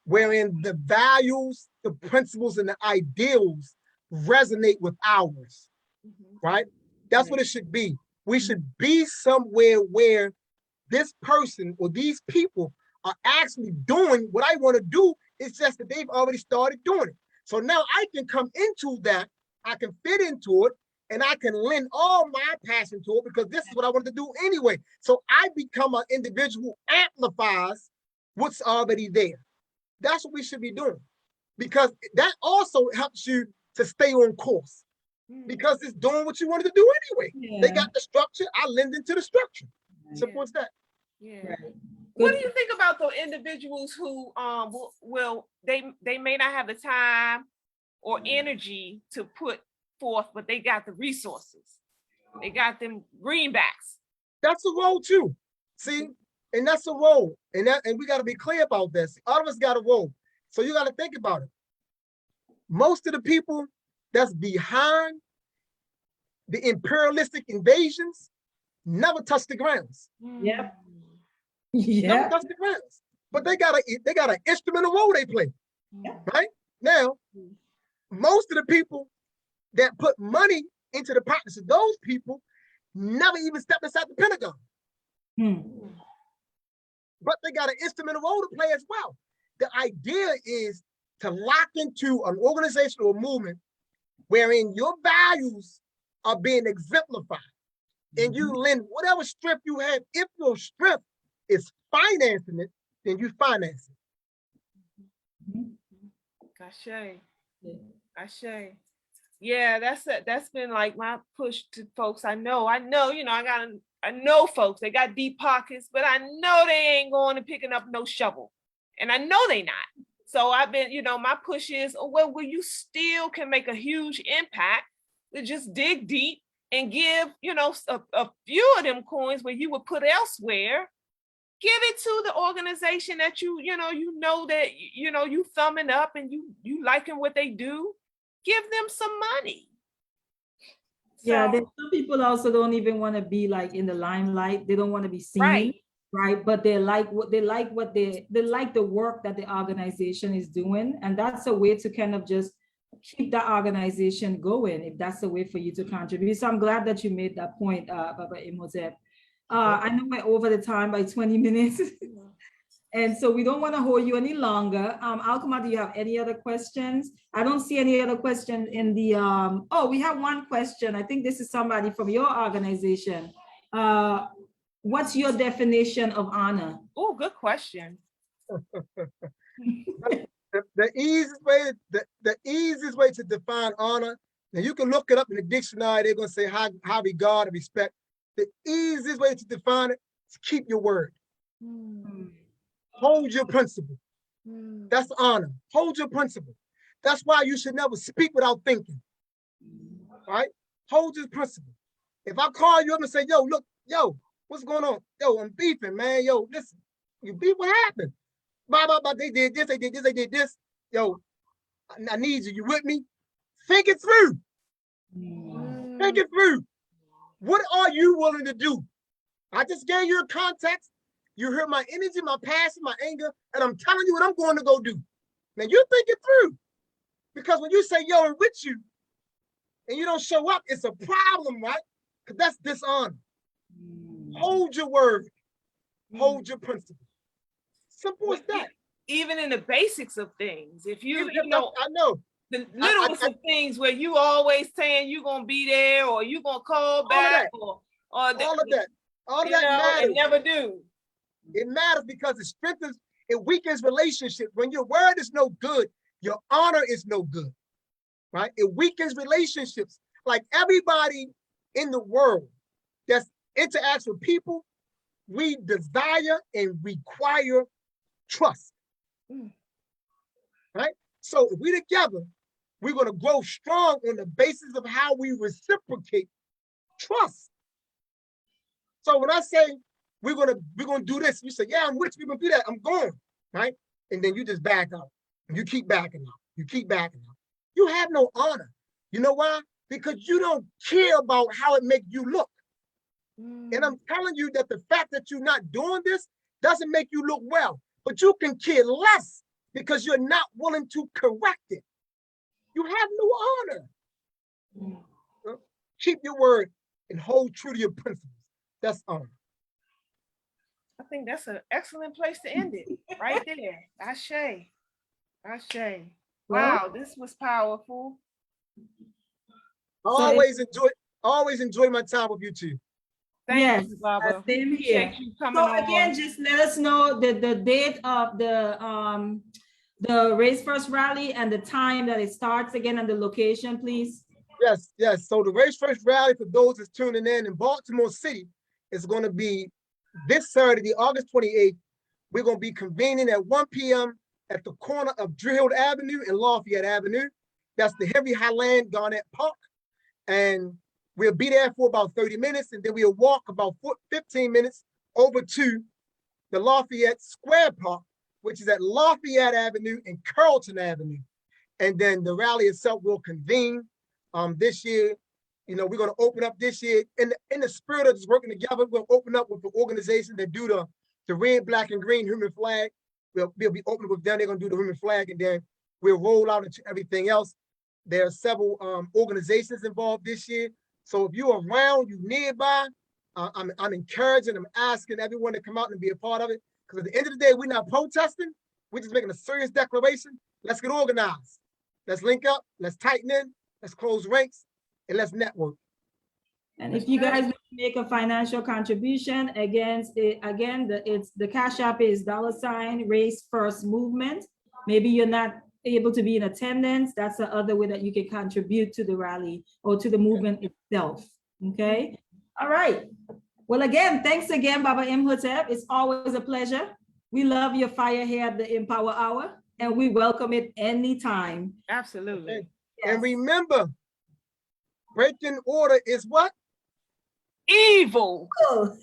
wherein the values, the principles, and the ideals resonate with ours, right? That's what it should be. We should be somewhere where this person or these people are actually doing what I want to do. It's just that they've already started doing it. So now I can come into that, I can fit into it, and I can lend all my passion to it because this is what I want to do anyway. So I become an individual who amplifies what's already there. That's what we should be doing, because that also helps you to stay on course, because it's doing what you wanted to do anyway. Yeah. They got the structure, I lend into the structure. Simple as that. Yeah. Right. What do you think about the individuals who they may not have the time or energy to put forth, but they got the resources, they got them greenbacks? That's a role too. See, and that's a role, and we got to be clear about this. All of us got a role, so you got to think about it. Most of the people that's behind the imperialistic invasions never touched the grounds. Yep. Yeah. Never touched the grounds. but they got an instrumental role they play. Yeah. Right? Now, most of the people that put money into the pockets of those people never even stepped inside the Pentagon. But they got an instrumental role to play as well. The idea is to lock into an organization or movement wherein your values are being exemplified, and you lend whatever strength you have. If your strength is financing it, then you finance it. Ashe. Ashe. Yeah, that's been like my push to folks. I know, I know folks, they got deep pockets, but I know they ain't going and picking up no shovel. And I know they not. So I've been, my push is, well, you still can make a huge impact to just dig deep and give, a few of them coins where you would put elsewhere, give it to the organization that you that, you thumbing up and you liking what they do. Give them some money. Yeah, some people also don't even want to be like in the limelight. They don't want to be seen, right? But they like the work that the organization is doing, and that's a way to kind of just keep that organization going. If that's a way for you to contribute, so I'm glad that you made that point, Baba Imhotep. I know we're over the time by 20 minutes. And so we don't want to hold you any longer. Al-Qamar, do you have any other questions? I don't see any other questions in the, oh, we have one question. I think this is somebody from your organization. What's your definition of honor? Oh, good question. The easiest way to define honor, and you can look it up in the dictionary, they're going to say high regard and respect. The easiest way to define it is keep your word. Hold your principle. That's honor. Hold your principle. That's why you should never speak without thinking. Right? Hold your principle. If I call you up and say, yo, look, yo, what's going on? Yo, I'm beefing, man. Yo, listen, you beef, what happened? Blah, they did this, they did this. Yo, I need you. You with me? Think it through. Think it through. What are you willing to do? I just gave you a context. You heard my energy, my passion, my anger, and I'm telling you what I'm going to go do. Now you think it through. Because when you say, yo, I'm with you, and you don't show up, it's a problem, right? Because that's dishonor. Hold your word. Hold your principle. Simple as that. Even in the basics of things, if you I know. The littlest of things where you always saying you're going to be there or you're going to call back or all of that matters. And never do. It matters because it strengthens, it weakens relationships. When your word is no good, your honor is no good, right? It weakens relationships. Like everybody in the world that interacts with people, we desire and require trust, right? So if we together, we're going to grow strong on the basis of how we reciprocate trust. So when I say we're gonna do this, you say, yeah, I'm with you, we're gonna do that, I'm going, right? And then you just back out. And you keep backing out. You keep backing out. You have no honor. You know why? Because you don't care about how it makes you look. And I'm telling you that the fact that you're not doing this doesn't make you look well, but you can care less because you're not willing to correct it. You have no honor. Keep your word and hold true to your principles. That's honor. I think that's an excellent place to end it, right there. Ashe. Ashe. Wow, this was powerful. Always enjoy my time with you two. Thank you, Baba. Same here. You coming so again, just let us know the date of the Race-1st rally and the time that it starts again and the location, please. Yes. So the Race-1st rally, for those that's tuning in Baltimore City, is going to be this Saturday, August 28th. We're going to be convening at 1 p.m. at the corner of Drill Avenue and Lafayette Avenue. That's the Henry Highland Garnett Park. And we'll be there for about 30 minutes, and then we'll walk about 15 minutes over to the Lafayette Square Park, which is at Lafayette Avenue and Carlton Avenue. And then the rally itself will convene this year. You know, we're going to open up this year in the spirit of just working together. We'll open up with the organization that do the red, black, and green human flag. we'll be opening with them. They're gonna do the women flag, and then we'll roll out into everything else. There are several organizations involved this year. So if you're around, you nearby, I'm encouraging, I'm asking everyone to come out and be a part of it. Because at the end of the day, we're not protesting. We're just making a serious declaration. Let's get organized. Let's link up. Let's tighten in. Let's close ranks, and let's network. And if you guys make a financial contribution, again, the Cash App is $ Race-1st movement. Maybe you're not able to be in attendance. That's the other way that you can contribute to the rally or to the movement itself. Okay. All right. Well, again, thanks again, Baba Imhotep. It's always a pleasure. We love your fire here at the Empower Hour, and we welcome it anytime. Absolutely. Okay. Yes. And remember, breaking order is what? Evil. Oh.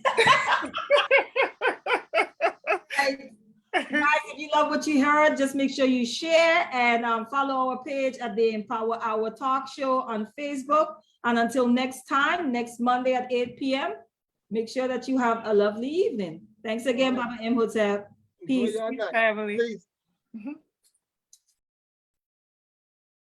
Guys, if you love what you heard, just make sure you share and follow our page at the Empower Hour Talk Show on Facebook. And until next time, next Monday at 8 p.m., make sure that you have a lovely evening. Thanks again, Baba Imhotep. Peace. Family. Peace.